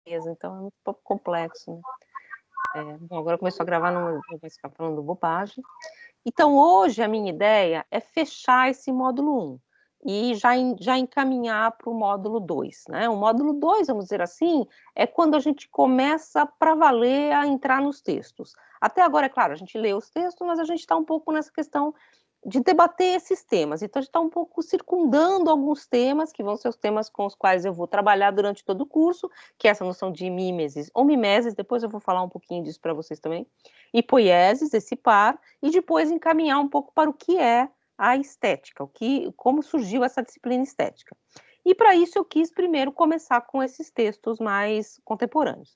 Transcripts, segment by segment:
então é um pouco complexo, né? Bom, agora começou a gravar, não vou mais ficar falando bobagem. Então, hoje, a minha ideia é fechar esse módulo 1 e já encaminhar para o módulo 2, né? O módulo 2, vamos dizer assim, é quando a gente começa para valer a entrar nos textos. Até agora, é claro, a gente lê os textos, mas a gente está um pouco nessa questão de debater esses temas. Então, a gente está um pouco circundando alguns temas, que vão ser os temas com os quais eu vou trabalhar durante todo o curso, que é essa noção de mímesis ou mimeses, depois eu vou falar um pouquinho disso para vocês também, e poieses, esse par, e depois encaminhar um pouco para o que é a estética, como surgiu essa disciplina estética. E para isso eu quis primeiro começar com esses textos mais contemporâneos.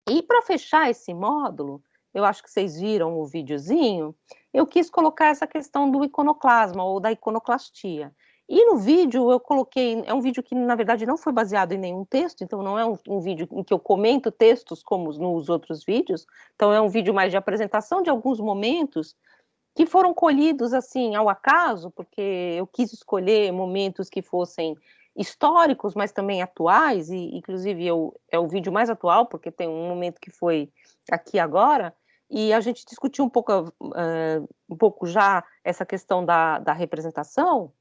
E para fechar esse módulo, eu acho que vocês viram o videozinho, eu quis colocar essa questão do iconoclasma ou da iconoclastia. E no vídeo eu coloquei, é um vídeo que na verdade não foi baseado em nenhum texto, então não é um vídeo em que eu comento textos como nos outros vídeos, então é um vídeo mais de apresentação de alguns momentos que foram colhidos assim ao acaso, porque eu quis escolher momentos que fossem históricos, mas também atuais, e inclusive é o vídeo mais atual, porque tem um momento que foi aqui agora, e a gente discutiu um pouco já essa questão da representação,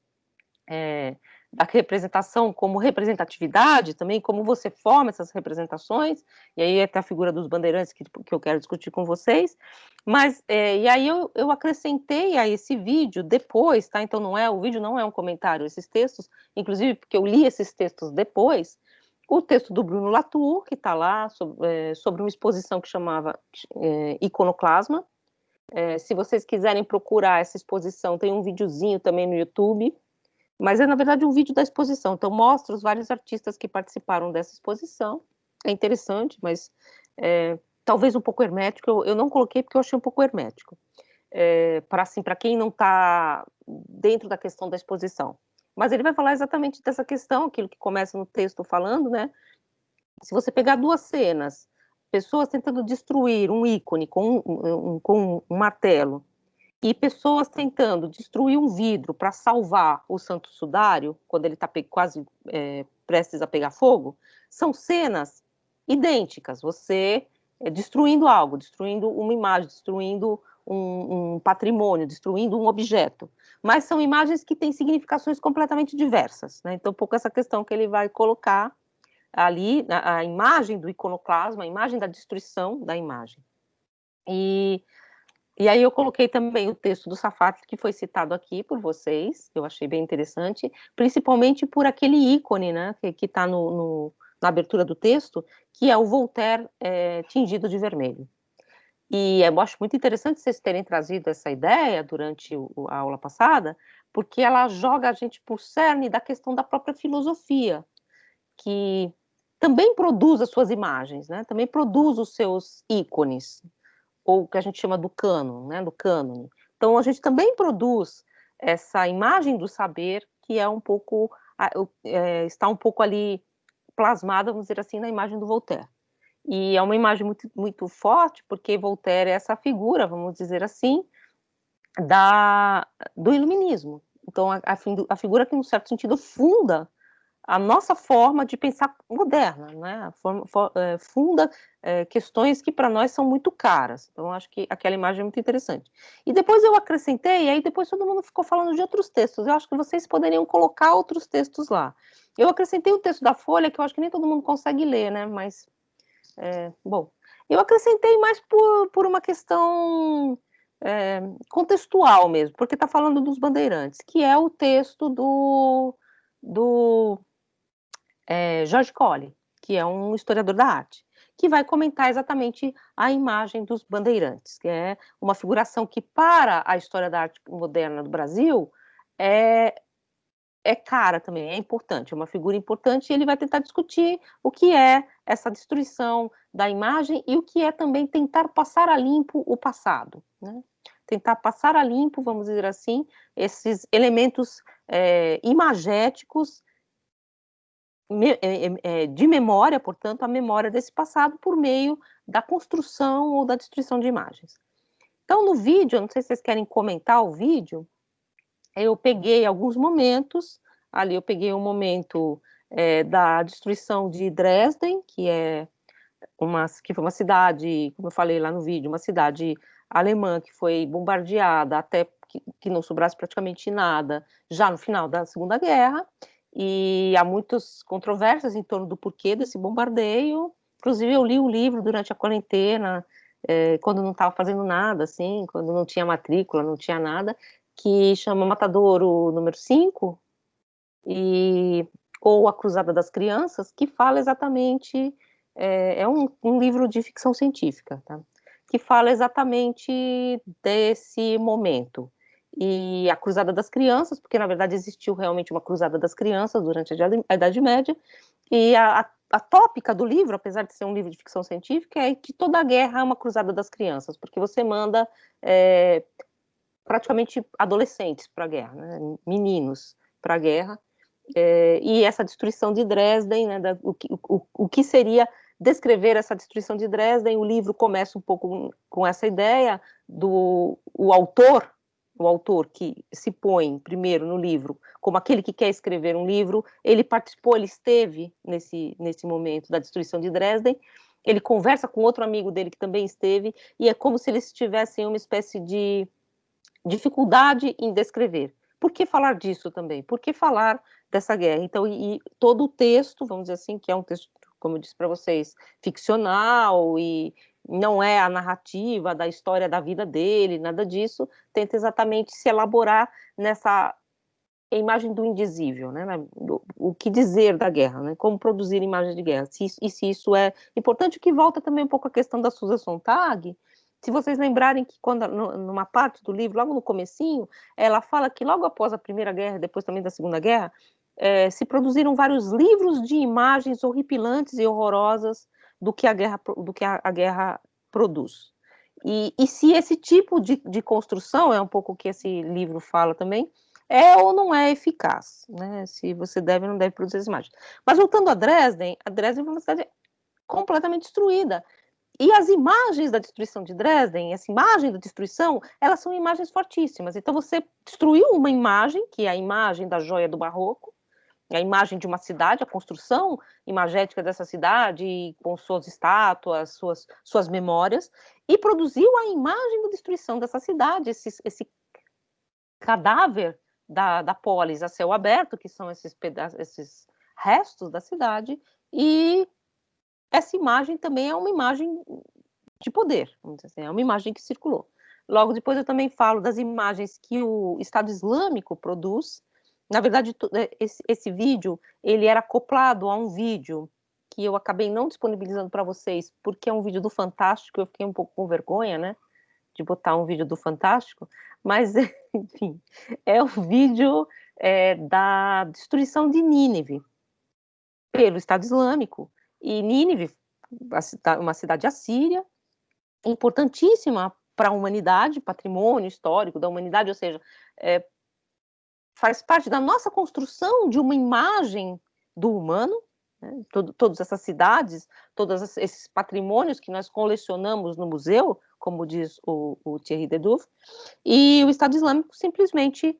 da representação como representatividade também, como você forma essas representações, e aí até a figura dos bandeirantes que eu quero discutir com vocês, mas, e aí eu acrescentei a esse vídeo depois, tá, então o vídeo não é um comentário, esses textos, inclusive porque eu li esses textos depois, o texto do Bruno Latour, que está lá, sobre uma exposição que chamava Iconoclasma, se vocês quiserem procurar essa exposição, tem um videozinho também no YouTube, mas é, na verdade, um vídeo da exposição. Então, mostra os vários artistas que participaram dessa exposição. É interessante, mas talvez um pouco hermético. Eu não coloquei porque eu achei um pouco hermético. Para assim, quem não está dentro da questão da exposição. Mas ele vai falar exatamente dessa questão, aquilo que começa no texto falando, né? Se você pegar duas cenas, pessoas tentando destruir um ícone com um martelo, e pessoas tentando destruir um vidro para salvar o Santo Sudário, quando ele está quase prestes a pegar fogo, são cenas idênticas. Você destruindo algo, destruindo uma imagem, destruindo um patrimônio, destruindo um objeto. Mas são imagens que têm significações completamente diversas, né? Então, um pouco essa questão que ele vai colocar ali, a imagem do iconoclasma, a imagem da destruição da imagem. E aí eu coloquei também o texto do Sartre, que foi citado aqui por vocês, eu achei bem interessante, principalmente por aquele ícone, né, que está na abertura do texto, que é o Voltaire tingido de vermelho. E eu acho muito interessante vocês terem trazido essa ideia durante a aula passada, porque ela joga a gente por cerne da questão da própria filosofia, que também produz as suas imagens, né, também produz os seus ícones, ou o que a gente chama do cânon, né, do cânone. Então, a gente também produz essa imagem do saber que é um pouco, está um pouco ali plasmada, vamos dizer assim, na imagem do Voltaire. E é uma imagem muito, muito forte, porque Voltaire é essa figura, vamos dizer assim, do iluminismo. Então, a figura que, num certo sentido, funda a nossa forma de pensar moderna, né? Funda questões que para nós são muito caras. Então, acho que aquela imagem é muito interessante. E depois eu acrescentei, e aí depois todo mundo ficou falando de outros textos. Eu acho que vocês poderiam colocar outros textos lá. Eu acrescentei o texto da Folha, que eu acho que nem todo mundo consegue ler, né? Mas, bom, eu acrescentei mais por uma questão contextual mesmo, porque está falando dos bandeirantes, que é o texto do George Colley, que é um historiador da arte, que vai comentar exatamente a imagem dos bandeirantes, que é uma figuração que, para a história da arte moderna do Brasil, é, é cara também, é importante, é uma figura importante, e ele vai tentar discutir o que é essa destruição da imagem e o que é também tentar passar a limpo o passado, né? Tentar passar a limpo, vamos dizer assim, esses elementos imagéticos de memória, portanto, a memória desse passado por meio da construção ou da destruição de imagens. Então, no vídeo, eu não sei se vocês querem comentar o vídeo, eu peguei alguns momentos, ali eu peguei um momento da destruição de Dresden, que foi uma cidade, como eu falei lá no vídeo, uma cidade alemã que foi bombardeada até que não sobrasse praticamente nada, já no final da Segunda Guerra, e há muitas controvérsias em torno do porquê desse bombardeio. Inclusive, eu li um livro durante a quarentena, quando não estava fazendo nada, assim, quando não tinha matrícula, não tinha nada, que chama Matadouro número 5, ou A Cruzada das Crianças, que fala exatamente, um livro de ficção científica, tá? Que fala exatamente desse momento. E a Cruzada das Crianças, porque na verdade existiu realmente uma Cruzada das Crianças durante a Idade Média, e a tópica do livro, apesar de ser um livro de ficção científica, é que toda guerra é uma Cruzada das Crianças, porque você manda praticamente adolescentes para a guerra, né? Meninos para a guerra, e essa destruição de Dresden, né, o que seria descrever essa destruição de Dresden. O livro começa um pouco com essa ideia do o autor que se põe primeiro no livro como aquele que quer escrever um livro. Ele participou, ele esteve nesse momento da destruição de Dresden, ele conversa com outro amigo dele que também esteve, e é como se eles tivessem uma espécie de dificuldade em descrever. Por que falar disso também? Por que falar dessa guerra? Então, e todo o texto, vamos dizer assim, que é um texto, como eu disse para vocês, ficcional, e não é a narrativa da história da vida dele, nada disso, tenta exatamente se elaborar nessa imagem do indizível, né? O que dizer da guerra, né? Como produzir imagens de guerra, se isso é importante, que volta também um pouco a questão da Susan Sontag. Se vocês lembrarem que quando, numa parte do livro, logo no comecinho, ela fala que logo após a Primeira Guerra, depois também da Segunda Guerra, se produziram vários livros de imagens horripilantes e horrorosas do que a guerra produz. E se esse tipo de construção, é um pouco o que esse livro fala também, ou não é eficaz, né? Se você deve ou não deve produzir as imagens. Mas voltando a Dresden foi uma cidade completamente destruída. E as imagens da destruição de Dresden, essa imagem da destruição, elas são imagens fortíssimas. Então você destruiu uma imagem, que é a imagem da joia do barroco, a imagem de uma cidade, a construção imagética dessa cidade, com suas estátuas, suas memórias, e produziu a imagem da destruição dessa cidade, esse cadáver da polis a céu aberto, que são esses restos da cidade, e essa imagem também é uma imagem de poder, vamos dizer assim, é uma imagem que circulou. Logo depois eu também falo das imagens que o Estado Islâmico produz. Na verdade, esse vídeo, ele era acoplado a um vídeo que eu acabei não disponibilizando para vocês, porque é um vídeo do Fantástico, eu fiquei um pouco com vergonha, né, de botar um vídeo do Fantástico, mas, enfim, é o vídeo da destruição de Nínive pelo Estado Islâmico. E Nínive, uma cidade assíria, importantíssima para a humanidade, patrimônio histórico da humanidade, ou seja, faz parte da nossa construção de uma imagem do humano, né? Todas essas cidades, todos esses patrimônios que nós colecionamos no museu, como diz o Thierry Dedouv, e o Estado Islâmico simplesmente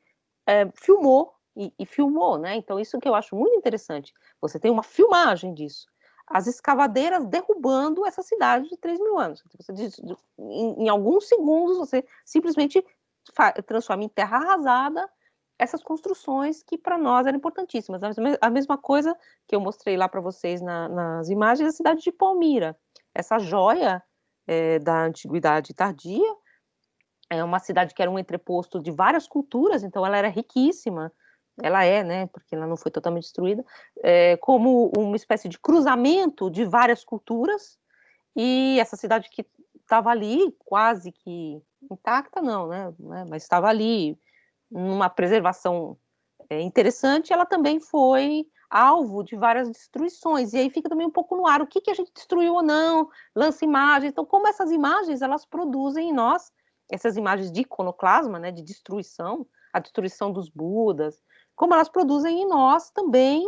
filmou, e filmou, né? Então isso que eu acho muito interessante, você tem uma filmagem disso, as escavadeiras derrubando essa cidade de 3.000 anos. Você diz, em alguns segundos você simplesmente transforma em terra arrasada essas construções que para nós eram importantíssimas. A mesma coisa que eu mostrei lá para vocês nas imagens, a cidade de Palmira, essa joia da antiguidade tardia, é uma cidade que era um entreposto de várias culturas, então ela era riquíssima, ela né, porque ela não foi totalmente destruída, como uma espécie de cruzamento de várias culturas, e essa cidade que estava ali quase que intacta, não, né, mas estava ali numa preservação interessante, ela também foi alvo de várias destruições, e aí fica também um pouco no ar, o que a gente destruiu ou não, lança imagens, então como essas imagens, elas produzem em nós, essas imagens de iconoclasma, né, de destruição, a destruição dos Budas, como elas produzem em nós também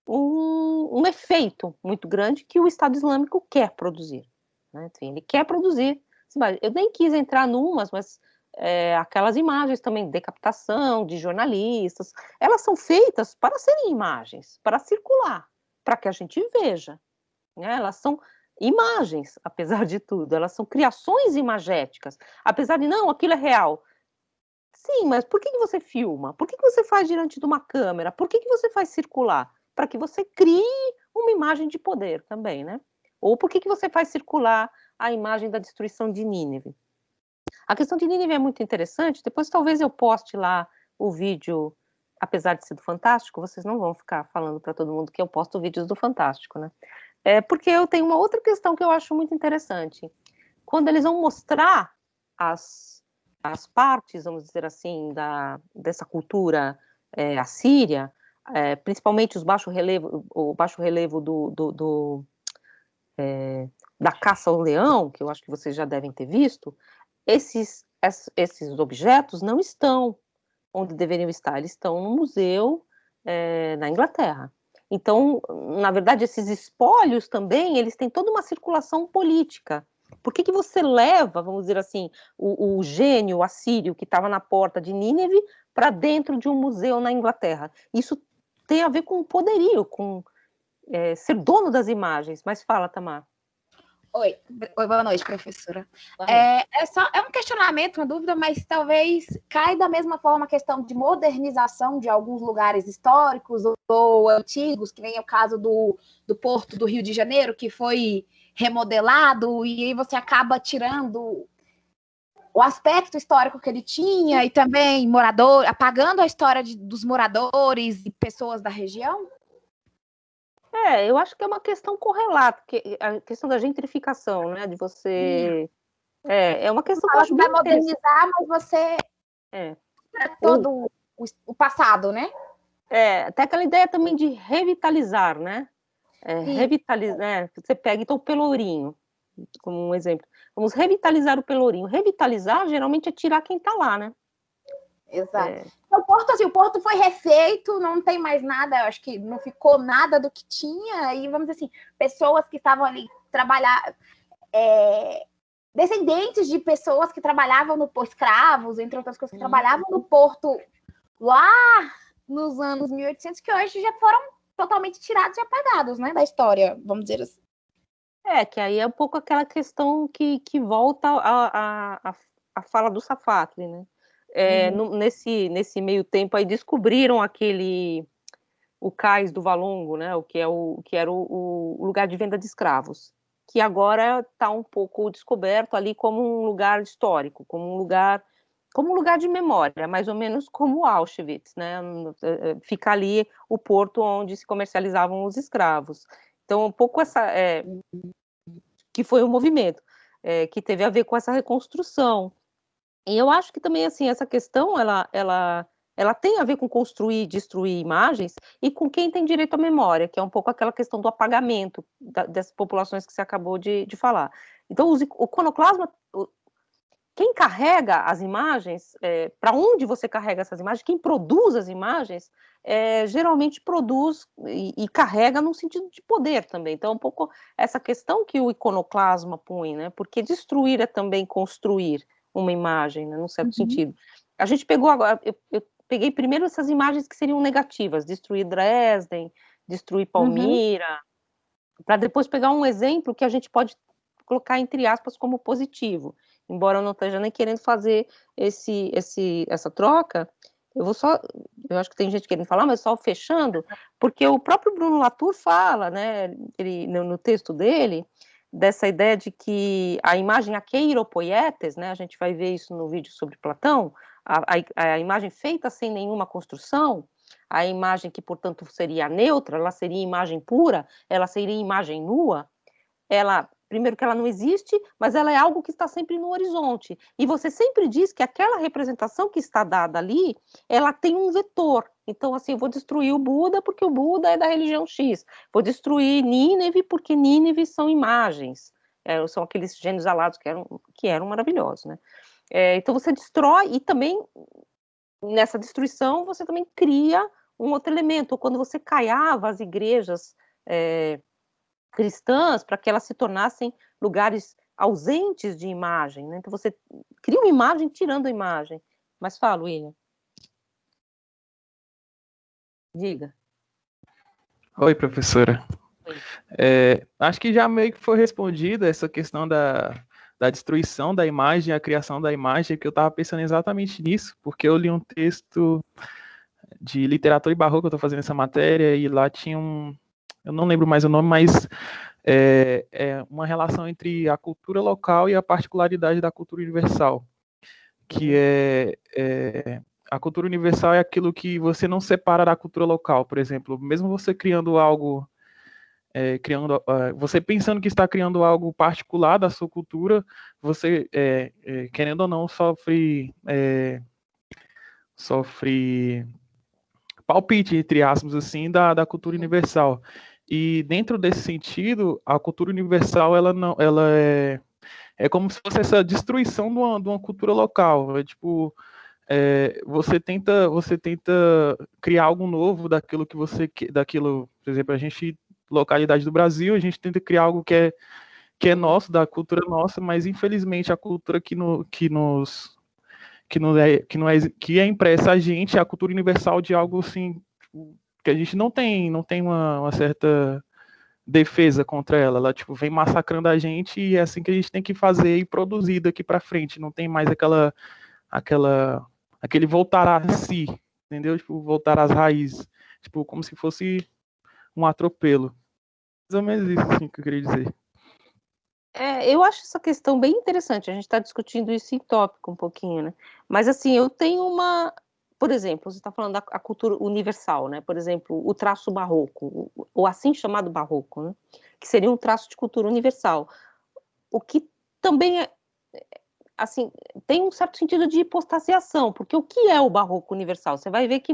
um efeito muito grande que o Estado Islâmico quer produzir, né? Ele quer produzir. Eu nem quis entrar numas, mas aquelas imagens também de decapitação, de jornalistas, elas são feitas para serem imagens, para circular, para que a gente veja, né? Elas são imagens, apesar de tudo, elas são criações imagéticas, apesar de não, aquilo é real. Sim, mas por que você filma? Por que você faz diante de uma câmera? Por que você faz circular? Para que você crie uma imagem de poder também, né? Ou por que você faz circular a imagem da destruição de Nínive? A questão de Nínive é muito interessante, depois talvez eu poste lá o vídeo, apesar de ser do Fantástico, vocês não vão ficar falando para todo mundo que eu posto vídeos do Fantástico, né? Porque eu tenho uma outra questão que eu acho muito interessante. Quando eles vão mostrar as partes, vamos dizer assim, dessa cultura assíria, principalmente o baixo relevo da caça ao leão, que eu acho que vocês já devem ter visto, esses objetos não estão onde deveriam estar, eles estão no museu na Inglaterra. Então, na verdade, esses espólios também, eles têm toda uma circulação política. Por que você leva, vamos dizer assim, o gênio assírio que estava na porta de Nínive para dentro de um museu na Inglaterra? Isso tem a ver com poderio, com ser dono das imagens. Mas fala, Tamar. Oi, boa noite, professora. É um questionamento, uma dúvida, mas talvez cai da mesma forma a questão de modernização de alguns lugares históricos ou antigos, que nem o caso do Porto do Rio de Janeiro, que foi remodelado, e aí você acaba tirando o aspecto histórico que ele tinha e também apagando a história dos moradores e pessoas da região? Eu acho que é uma questão correlata, a questão da gentrificação, né? De você. É uma questão que eu acho bem. Vai modernizar, mas você. Todo o passado, né? Até aquela ideia também de revitalizar, né? Revitalizar, você pega então o Pelourinho, como um exemplo. Vamos revitalizar o Pelourinho. Revitalizar geralmente é tirar quem está lá, né? Exato. Então, o Porto foi refeito, não tem mais nada, acho que não ficou nada do que tinha, e vamos dizer assim, pessoas que estavam ali trabalhar, descendentes de pessoas que trabalhavam no Porto, escravos, entre outras coisas, que trabalhavam no Porto lá nos anos 1800, que hoje já foram totalmente tirados e apagados, né, da história, vamos dizer assim. Que aí é um pouco aquela questão que volta a fala do Safatli, né? Nesse meio tempo aí descobriram o cais do Valongo, né? Que era o lugar de venda de escravos, que agora está um pouco descoberto ali como um lugar histórico, como um lugar de memória, mais ou menos como Auschwitz, né? Fica ali o porto onde se comercializavam os escravos. Então, um pouco que foi um movimento que teve a ver com essa reconstrução. E eu acho que também, assim, essa questão, ela tem a ver com construir e destruir imagens e com quem tem direito à memória, que é um pouco aquela questão do apagamento dessas populações que você acabou de falar. Então, o iconoclasma, quem carrega as imagens, para onde você carrega essas imagens, quem produz as imagens, geralmente produz e carrega num sentido de poder também. Então, um pouco essa questão que o iconoclasma põe, né? Porque destruir é também construir uma imagem, né, num certo sentido. A gente pegou agora, eu peguei primeiro essas imagens que seriam negativas, destruir Dresden, destruir Palmira, para depois pegar um exemplo que a gente pode colocar entre aspas como positivo, embora eu não esteja nem querendo fazer essa troca. Eu acho que tem gente querendo falar, mas só fechando, porque o próprio Bruno Latour fala, né, no texto dele, dessa ideia de que a imagem akeiropoietes, né, a gente vai ver isso no vídeo sobre Platão, a imagem feita sem nenhuma construção, a imagem que, portanto, seria neutra, ela seria imagem pura, ela seria imagem nua, primeiro que ela não existe, mas ela é algo que está sempre no horizonte. E você sempre diz que aquela representação que está dada ali, ela tem um vetor. Então, assim, eu vou destruir o Buda porque o Buda é da religião X. Vou destruir Nínive porque Nínive são imagens. São aqueles gênios alados que eram maravilhosos, né? Então, você destrói e também, nessa destruição, você também cria um outro elemento. Quando você caiava as igrejas cristãs para que elas se tornassem lugares ausentes de imagem, né? Então você cria uma imagem tirando a imagem. Mas fala, William. Diga. Oi, professora. Oi. Acho que já meio que foi respondida essa questão da destruição da imagem, a criação da imagem, que eu estava pensando exatamente nisso, porque eu li um texto de literatura e barroco, eu estou fazendo essa matéria, e lá tinha eu não lembro mais o nome, mas é uma relação entre a cultura local e a particularidade da cultura universal, que a cultura universal é aquilo que você não separa da cultura local. Por exemplo, mesmo você criando algo, você pensando que está criando algo particular da sua cultura, você, querendo ou não, sofre palpite, entre aspas, assim, da cultura universal. E dentro desse sentido, a cultura universal, ela é como se fosse essa destruição de uma cultura local. Tipo, você tenta criar algo novo daquilo que daquilo, por exemplo, a gente, localidade do Brasil, a gente tenta criar algo que é nosso, da cultura nossa, mas infelizmente a cultura que é impressa a gente é a cultura universal de algo assim, tipo, que a gente não tem uma certa defesa contra ela. Ela, tipo, vem massacrando a gente e é assim que a gente tem que fazer e produzir daqui para frente. Não tem mais aquele voltar a si, entendeu? Tipo, voltar às raízes. Tipo, como se fosse um atropelo. Mais ou menos isso, assim, que eu queria dizer. Eu acho essa questão bem interessante. A gente está discutindo isso em tópico um pouquinho, né? Mas, assim, eu tenho uma... Por exemplo, você está falando da cultura universal, né? Por exemplo, o traço barroco, o assim chamado barroco, né? Que seria um traço de cultura universal. O que também assim, tem um certo sentido de hipostasiação, porque o que é o barroco universal? Você vai ver que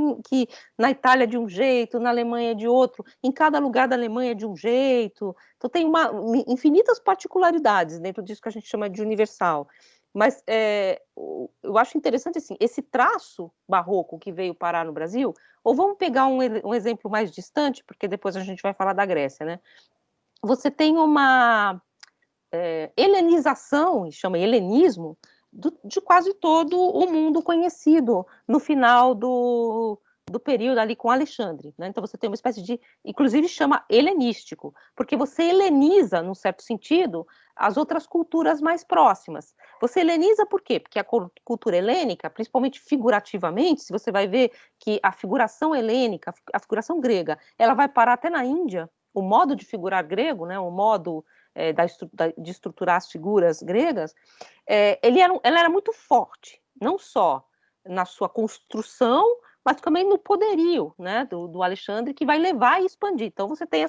na Itália de um jeito, na Alemanha de outro, em cada lugar da Alemanha de um jeito. Então tem infinitas particularidades dentro disso que a gente chama de universal. Mas eu acho interessante assim, esse traço barroco que veio parar no Brasil, ou vamos pegar um exemplo mais distante, porque depois a gente vai falar da Grécia, né? Você tem uma helenização, chama helenismo, de quase todo o mundo conhecido no final do período ali com Alexandre. Né? Então você tem uma espécie de, inclusive chama helenístico, porque você heleniza, num certo sentido, as outras culturas mais próximas. Você heleniza por quê? Porque a cultura helênica, principalmente figurativamente, se você vai ver que a figuração helênica, a figuração grega, ela vai parar até na Índia, o modo de figurar grego, né, o modo de estruturar as figuras gregas, ela era muito forte, não só na sua construção, mas também no poderio, né, do Alexandre, que vai levar e expandir. Então você tem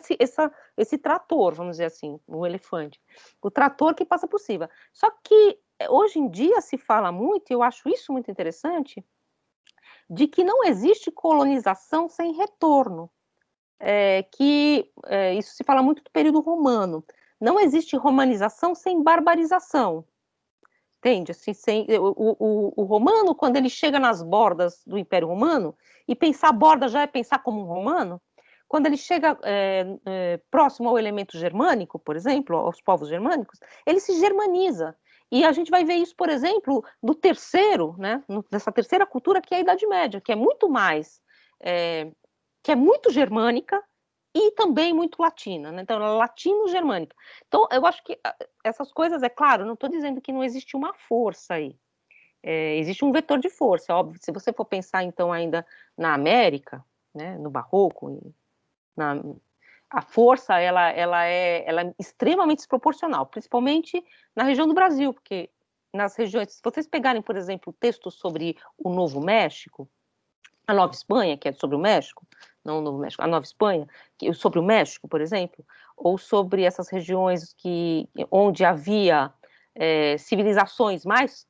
esse trator, vamos dizer assim, o elefante, o trator que passa por cima. Só que hoje em dia se fala muito, e eu acho isso muito interessante, de que não existe colonização sem retorno. Isso se fala muito do período romano. Não existe romanização sem barbarização. Entende? Assim, o romano, quando ele chega nas bordas do Império Romano, e pensar borda já é pensar como um romano, quando ele chega próximo ao elemento germânico, por exemplo, aos povos germânicos, ele se germaniza. E a gente vai ver isso, por exemplo, do terceiro, né, dessa terceira cultura, que é a Idade Média, que é muito mais, que é muito germânica, e também muito latina, né? Então, latino-germânica. Então, eu acho que essas coisas, é claro, não estou dizendo que não existe uma força aí. Existe um vetor de força, é óbvio. Se você for pensar, então, ainda na América, né, no Barroco, a força ela é extremamente desproporcional, principalmente na região do Brasil, porque nas regiões, se vocês pegarem, por exemplo, textos sobre o Novo México, a Nova Espanha, que é sobre o México, não o Novo México, a Nova Espanha, sobre o México, por exemplo, ou sobre essas regiões onde havia civilizações mais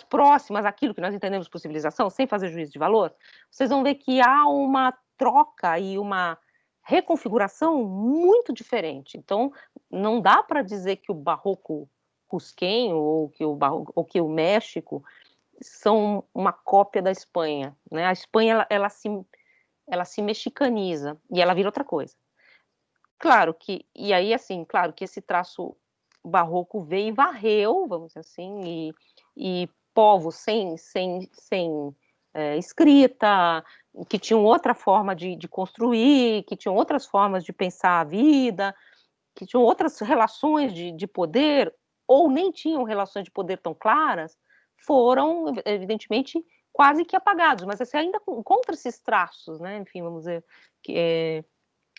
próximas àquilo que nós entendemos por civilização, sem fazer juízo de valor, vocês vão ver que há uma troca e uma reconfiguração muito diferente. Então, não dá para dizer que o barroco cusquenho ou que o México são uma cópia da Espanha, né? A Espanha ela se mexicaniza e ela vira outra coisa. Claro que, e aí assim, claro que esse traço o Barroco veio e varreu, vamos dizer assim, e povos sem escrita, que tinham outra forma de construir, que tinham outras formas de pensar a vida, que tinham outras relações de poder, ou nem tinham relações de poder tão claras, foram, evidentemente, quase que apagados, mas você ainda encontra esses traços, né? Enfim, vamos dizer,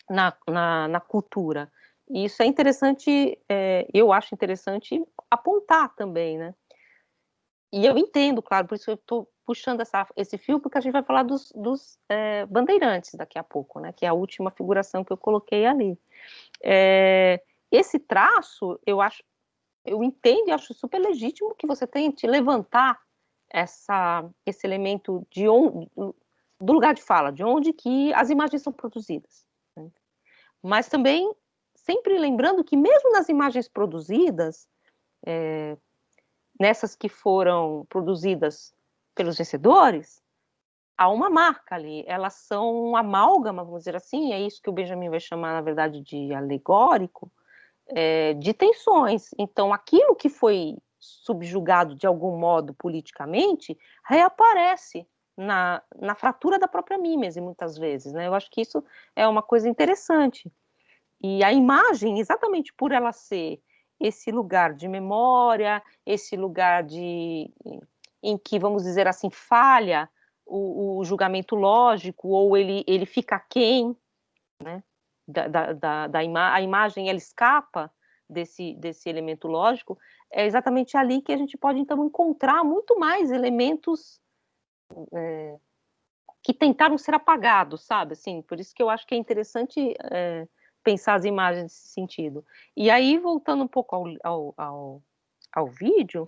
na cultura. E isso é interessante, eu acho interessante apontar também, né? E eu entendo, claro, por isso eu estou puxando esse fio, porque a gente vai falar dos bandeirantes daqui a pouco, né? Que é a última figuração que eu coloquei ali. Esse traço, eu entendo e acho super legítimo que você tente levantar esse elemento do lugar de fala, de onde que as imagens são produzidas. Né? Mas também sempre lembrando que mesmo nas imagens produzidas, nessas que foram produzidas pelos vencedores, há uma marca ali, elas são um amálgama, vamos dizer assim, é isso que o Benjamin vai chamar, na verdade, de alegórico, de tensões. Então, aquilo que foi subjugado de algum modo politicamente reaparece na fratura da própria mímese, muitas vezes. Né? Eu acho que isso é uma coisa interessante. E a imagem, exatamente por ela ser esse lugar de memória, esse lugar em que, vamos dizer assim, falha o julgamento lógico, ou ele fica aquém, né? A imagem ela escapa desse elemento lógico, é exatamente ali que a gente pode então encontrar muito mais elementos que tentaram ser apagados, sabe? Assim, por isso que eu acho que é interessante pensar as imagens nesse sentido. E aí, voltando um pouco ao vídeo,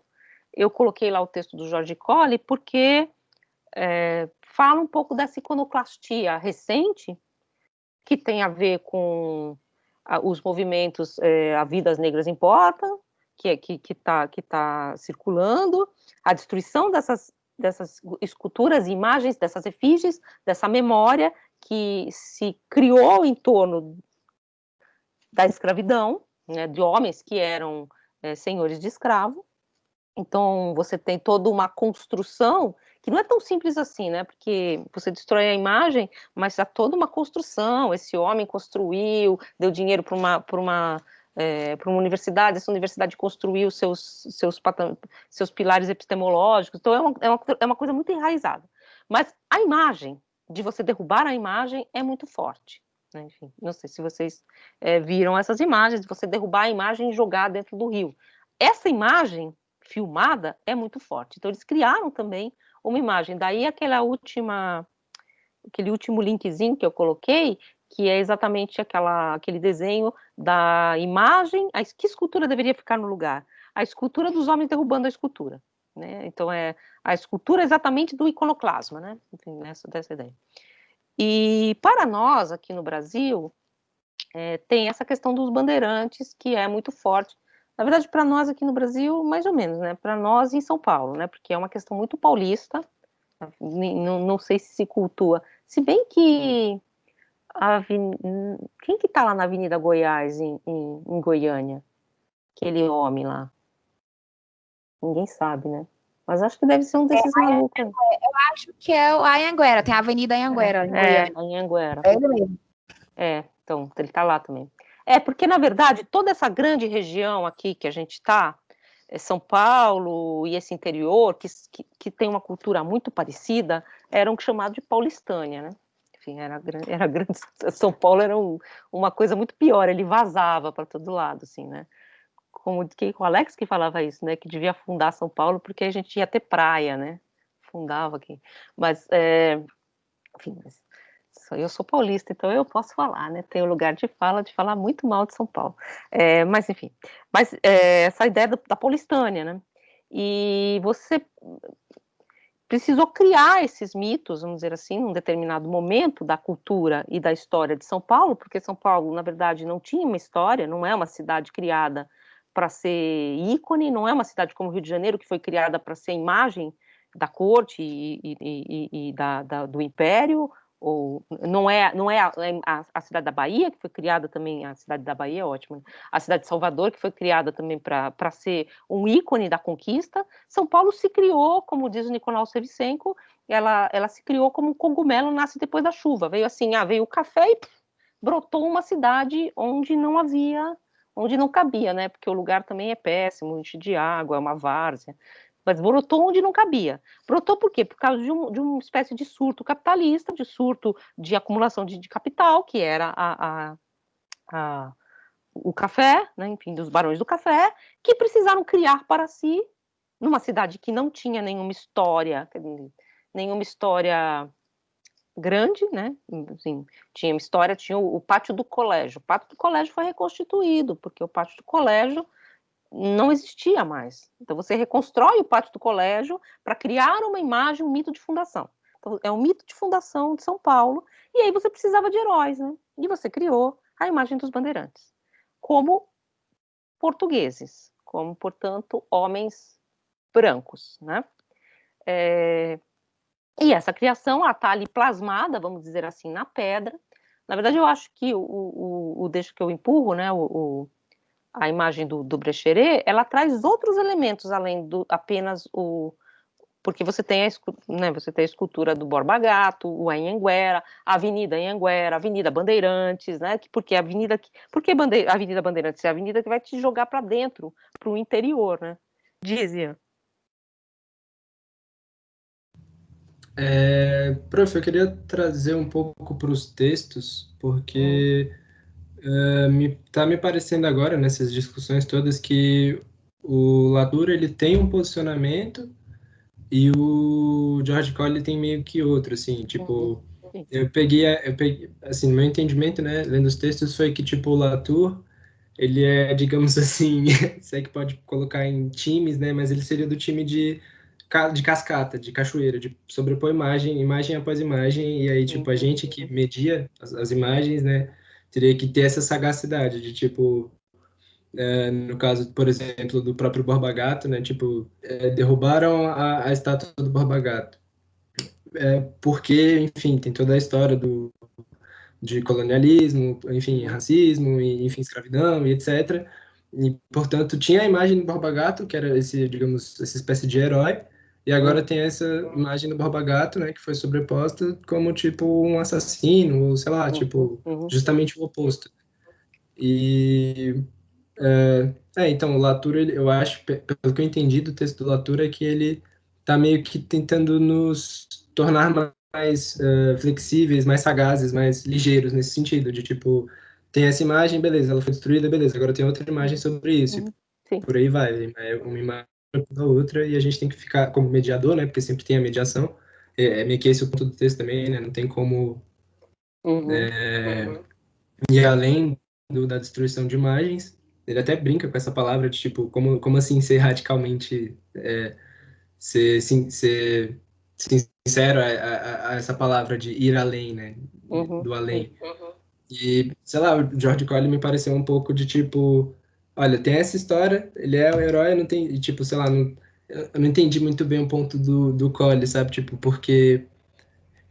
eu coloquei lá o texto do George Colley porque fala um pouco dessa iconoclastia recente, que tem a ver com os movimentos A Vidas Negras Importam, que tá circulando, a destruição dessas esculturas, imagens, dessas efígies, dessa memória que se criou em torno da escravidão, né, de homens que eram senhores de escravo. Então, você tem toda uma construção que não é tão simples assim, né? Porque você destrói a imagem, mas há toda uma construção. Esse homem construiu, deu dinheiro para uma universidade, essa universidade construiu seus pilares epistemológicos. Então, é uma coisa muito enraizada. Mas a imagem, de você derrubar a imagem, é muito forte. Né? Enfim, não sei se vocês viram essas imagens, de você derrubar a imagem e jogar dentro do rio. Essa imagem filmada é muito forte. Então, eles criaram também uma imagem. Daí, aquele último linkzinho que eu coloquei, que é exatamente aquele desenho da imagem, que escultura deveria ficar no lugar? A escultura dos homens derrubando a escultura. Né? Então, é a escultura exatamente do iconoclasma, né? Enfim, dessa ideia. E para nós, aqui no Brasil, tem essa questão dos bandeirantes, que é muito forte. Na verdade, para nós aqui no Brasil, mais ou menos, né? Para nós em São Paulo, né? Porque é uma questão muito paulista, não sei se cultua. Se bem que quem que tá lá na Avenida Goiás, em Goiânia? Aquele homem lá. Ninguém sabe, né? Mas acho que deve ser um desses malucos. Eu acho que é o Anhanguera, tem a Avenida Anhanguera, em Goiânia. Anhanguera. É ele mesmo. Então, ele tá lá também. Porque, na verdade, toda essa grande região aqui que a gente está, São Paulo e esse interior, que tem uma cultura muito parecida, eram chamados de paulistânia, né? Enfim, era grande. São Paulo era uma coisa muito pior, ele vazava para todo lado, assim, né? Como o Alex que falava isso, né? Que devia fundar São Paulo porque a gente ia ter praia, né? Fundava aqui. Mas, enfim, eu sou paulista, então eu posso falar, né? Tenho lugar de falar muito mal de São Paulo. Mas, enfim, essa ideia da paulistânia, né? E você precisou criar esses mitos, vamos dizer assim, num determinado momento da cultura e da história de São Paulo, porque São Paulo, na verdade, não tinha uma história, não é uma cidade criada para ser ícone, não é uma cidade como Rio de Janeiro, que foi criada para ser imagem da corte e do império, ou não é a cidade da Bahia, que foi criada também, a cidade da Bahia é ótima, né? A cidade de Salvador, que foi criada também para ser um ícone da conquista. São Paulo se criou, como diz o Nicolau Shevchenko, ela se criou como um cogumelo nasce depois da chuva. Veio assim, veio o café e brotou uma cidade onde não havia, onde não cabia, né? Porque o lugar também é péssimo, enche de água, é uma várzea. Mas brotou onde não cabia. Brotou por quê? Por causa de uma espécie de surto capitalista, de surto de acumulação de capital, que era o café, né? Enfim, dos barões do café, que precisaram criar para si, numa cidade que não tinha nenhuma história grande, né? Assim, tinha história, tinha o pátio do colégio. O pátio do colégio foi reconstituído, porque o pátio do colégio não existia mais. Então você reconstrói o pátio do colégio para criar uma imagem, um mito de fundação. Então, é um mito de fundação de São Paulo, e aí você precisava de heróis, né? E você criou a imagem dos bandeirantes, como portugueses, como, portanto, homens brancos, né? E essa criação está ali plasmada, vamos dizer assim, na pedra. Na verdade, eu acho que o deixa que eu empurro, né? A imagem do Brecheret, ela traz outros elementos além do apenas porque você tem a escultura do Borba Gato, o Anhanguera, a Avenida Anhanguera, a Avenida Bandeirantes, né? Porque a Avenida Bandeirantes é a avenida que vai te jogar para dentro, para o interior, né? Dizia. Prof, eu queria trazer um pouco para os textos, porque tá me parecendo agora, nessas discussões todas, que o Latour ele tem um posicionamento e o George Colley tem meio que outro, assim, tipo, eu peguei, assim, no meu entendimento, né, lendo os textos, foi que, tipo, o Latour, ele é, digamos assim, sei que pode colocar em times, né, mas ele seria do time de cascata, de cachoeira, de sobrepor imagem após imagem, e aí, tipo, a gente que media as imagens, né, teria que ter essa sagacidade de, tipo, no caso, por exemplo, do próprio Borba Gato, né, tipo, derrubaram a estátua do Borba Gato, porque, enfim, tem toda a história de colonialismo, enfim, racismo, e, enfim, escravidão e etc., e, portanto, tinha a imagem do Borba Gato, que era esse, digamos, essa espécie de herói, e agora tem essa imagem do Borba Gato, né, que foi sobreposta como, tipo, um assassino, ou sei lá, tipo, justamente o oposto. E, então, o Latour, eu acho, pelo que eu entendi do texto do Latour, é que ele tá meio que tentando nos tornar mais flexíveis, mais sagazes, mais ligeiros nesse sentido, de, tipo, tem essa imagem, beleza, ela foi destruída, beleza, agora tem outra imagem sobre isso, e por aí vai, é uma imagem da outra, e a gente tem que ficar como mediador, né, porque sempre tem a mediação, meio que esse é o ponto do texto também, né, não tem como ir além da destruição de imagens. Ele até brinca com essa palavra de, tipo, como assim ser radicalmente, ser sincero a essa palavra de ir além, né, do além. E, sei lá, o George Colley me pareceu um pouco de, tipo, olha, tem essa história, ele é o herói, não tem, e, tipo, sei lá, eu não entendi muito bem o ponto do Colley, sabe, tipo, porque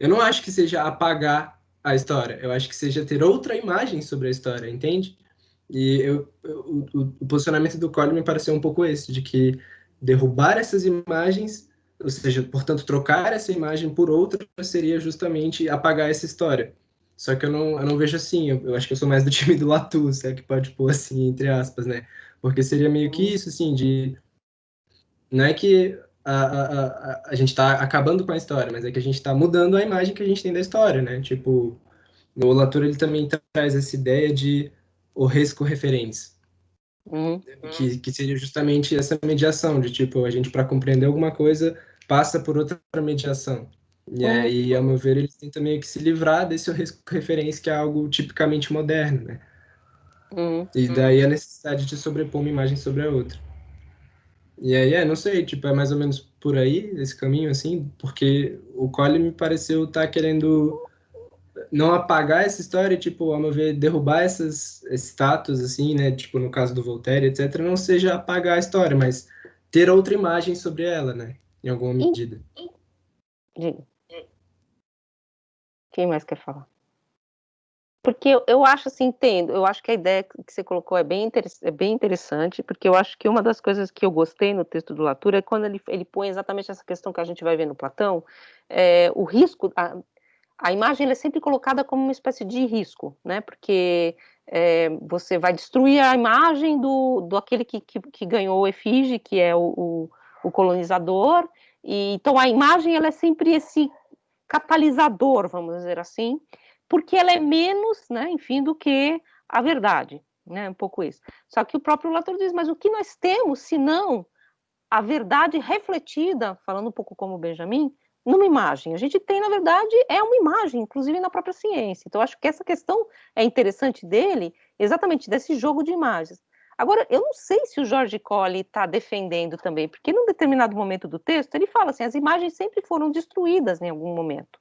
eu não acho que seja apagar a história, eu acho que seja ter outra imagem sobre a história, entende? E o posicionamento do Colley me pareceu um pouco esse, de que derrubar essas imagens, ou seja, portanto, trocar essa imagem por outra seria justamente apagar essa história. Só que eu não vejo assim, eu acho que eu sou mais do time do Latour, se é que pode pôr assim, entre aspas, né? Porque seria meio que isso, assim, de... Não é que a gente está acabando com a história, mas é que a gente está mudando a imagem que a gente tem da história, né? Tipo, o Latour, ele também traz essa ideia de o risco referens, que seria justamente essa mediação, de tipo, a gente, para compreender alguma coisa, passa por outra mediação. E aí, ao meu ver, eles tentam meio que se livrar desse risco referência, que é algo tipicamente moderno, né? E daí a necessidade de sobrepor uma imagem sobre a outra. E aí, não sei, tipo, é mais ou menos por aí, esse caminho, assim, porque o Colley me pareceu estar querendo não apagar essa história, tipo, ao meu ver, derrubar esses status, assim, né, tipo, no caso do Voltaire, etc., não seja apagar a história, mas ter outra imagem sobre ela, né, em alguma medida. Quem mais quer falar? Porque eu acho assim, entendo, eu acho que a ideia que você colocou é bem interessante, porque eu acho que uma das coisas que eu gostei no texto do Latour é quando ele põe exatamente essa questão que a gente vai ver no Platão, o risco, a imagem é sempre colocada como uma espécie de risco, né, porque você vai destruir a imagem do aquele que ganhou o efígie, que é o colonizador, e então a imagem ela é sempre esse catalisador, vamos dizer assim, porque ela é menos, né, enfim, do que a verdade, né, um pouco isso. Só que o próprio Latour diz, mas o que nós temos, se não a verdade refletida, falando um pouco como Benjamin, numa imagem? A gente tem, na verdade, uma imagem, inclusive na própria ciência. Então, acho que essa questão é interessante dele, exatamente desse jogo de imagens. Agora, eu não sei se o George Colley está defendendo também, porque num determinado momento do texto, ele fala assim, as imagens sempre foram destruídas em algum momento.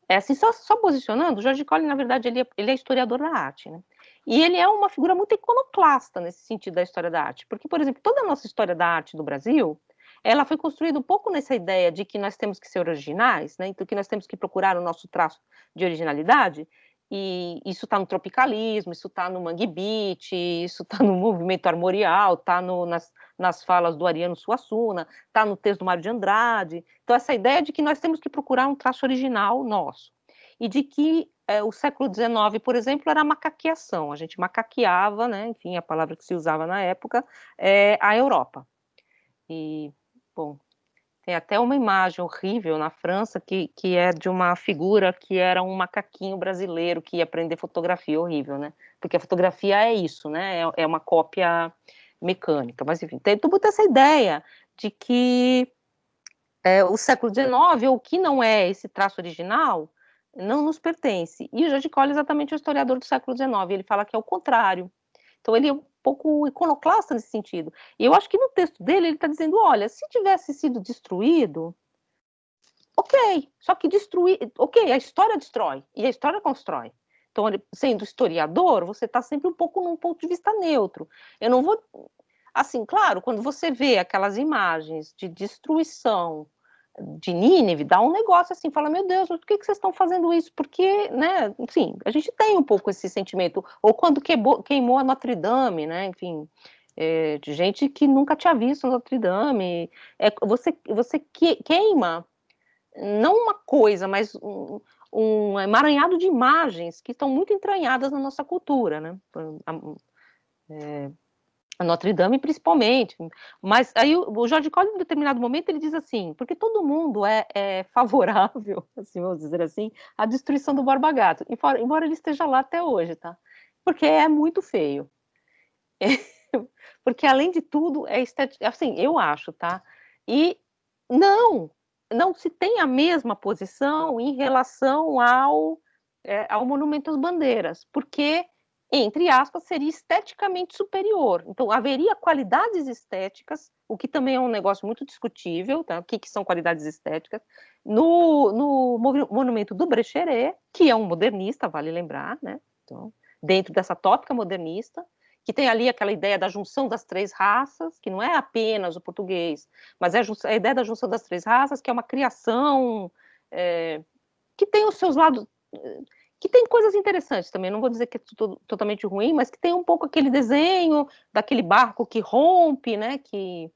Assim, só posicionando, o George Colley, na verdade, ele é historiador da arte, né? E ele é uma figura muito iconoclasta nesse sentido da história da arte, porque, por exemplo, toda a nossa história da arte do Brasil, ela foi construída um pouco nessa ideia de que nós temos que ser originais, né? Então, que nós temos que procurar o nosso traço de originalidade, e isso está no tropicalismo, isso está no Mangue Beat, isso está no movimento armorial, está nas falas do Ariano Suassuna, está no texto do Mário de Andrade. Então, essa ideia de que nós temos que procurar um traço original nosso, e de que o século XIX, por exemplo, era a macaqueação, a gente macaqueava, né, enfim, a palavra que se usava na época, a Europa. E, bom, tem até uma imagem horrível na França que é de uma figura que era um macaquinho brasileiro que ia aprender fotografia, horrível, né? Porque a fotografia é isso, né? É uma cópia mecânica, mas enfim, tem toda essa ideia de que o século XIX, ou o que não é esse traço original, não nos pertence. E o George Colley é exatamente o historiador do século XIX, ele fala que é o contrário. Então ele é um pouco iconoclasta nesse sentido. E eu acho que no texto dele ele está dizendo, olha, se tivesse sido destruído, ok, só que destruir, ok, a história destrói, e a história constrói. Então, sendo historiador, você está sempre um pouco num ponto de vista neutro. Eu não vou... Assim, claro, quando você vê aquelas imagens de destruição de Nínive, dá um negócio assim, fala, meu Deus, por que vocês estão fazendo isso? Porque, né, enfim, a gente tem um pouco esse sentimento, ou quando queimou a Notre Dame, né, enfim, de gente que nunca tinha visto Notre Dame, você queima, não uma coisa, mas um emaranhado de imagens que estão muito entranhadas na nossa cultura, né, a Notre Dame principalmente, mas aí o George Colley, em determinado momento, ele diz assim, porque todo mundo é favorável, assim, vamos dizer assim, à destruição do Borba Gato, embora ele esteja lá até hoje, tá? Porque é muito feio. Porque, além de tudo, assim, eu acho, tá? E não se tem a mesma posição em relação ao Monumento às Bandeiras, porque, entre aspas, seria esteticamente superior. Então, haveria qualidades estéticas, o que também é um negócio muito discutível, tá? O que são qualidades estéticas, no monumento do Brecheret, que é um modernista, vale lembrar, né? Então, dentro dessa tópica modernista, que tem ali aquela ideia da junção das três raças, que não é apenas o português, mas é a ideia da junção das três raças, que é uma criação que tem os seus lados, que tem coisas interessantes também, não vou dizer que é totalmente ruim, mas que tem um pouco aquele desenho daquele barco que rompe, né, que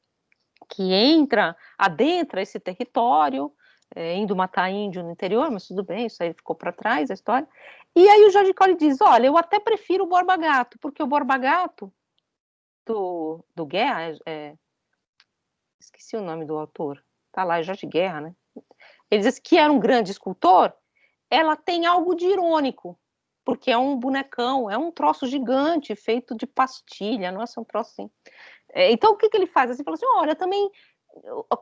entra, adentra esse território, indo matar índio no interior, mas tudo bem, isso aí ficou para trás, a história. E aí o George Colley diz, olha, eu até prefiro o Borba Gato, porque o Borba Gato do Guerra, esqueci o nome do autor, tá lá, é Jorge Guerra, né? Ele diz que era um grande escultor, ela tem algo de irônico, porque é um bonecão, é um troço gigante, feito de pastilha, nossa, é um troço assim. Então, o que ele faz? Assim, fala assim, olha, também,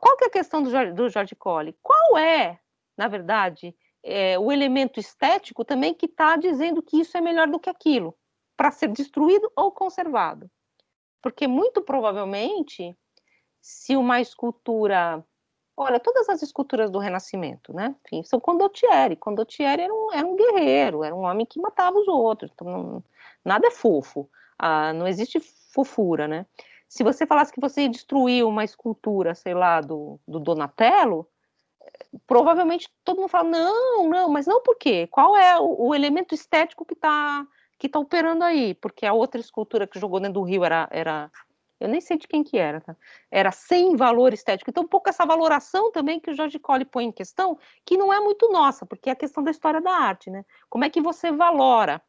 qual que é a questão do George Colley? Qual é, na verdade, o elemento estético também que está dizendo que isso é melhor do que aquilo, para ser destruído ou conservado? Porque, muito provavelmente, se uma escultura... Olha, todas as esculturas do Renascimento, né? Enfim, são Condottieri. Condottieri era um guerreiro, era um homem que matava os outros. Então, nada é fofo. Não existe fofura, né? Se você falasse que você destruiu uma escultura, sei lá, do Donatello, provavelmente todo mundo fala, não, mas não por quê? Qual é o elemento estético que tá operando aí? Porque a outra escultura que jogou dentro do rio era eu nem sei de quem que era, tá? Era sem valor estético. Então, um pouco essa valoração também que o Jorge Colli põe em questão, que não é muito nossa, porque é a questão da história da arte, né? Como é que você valora?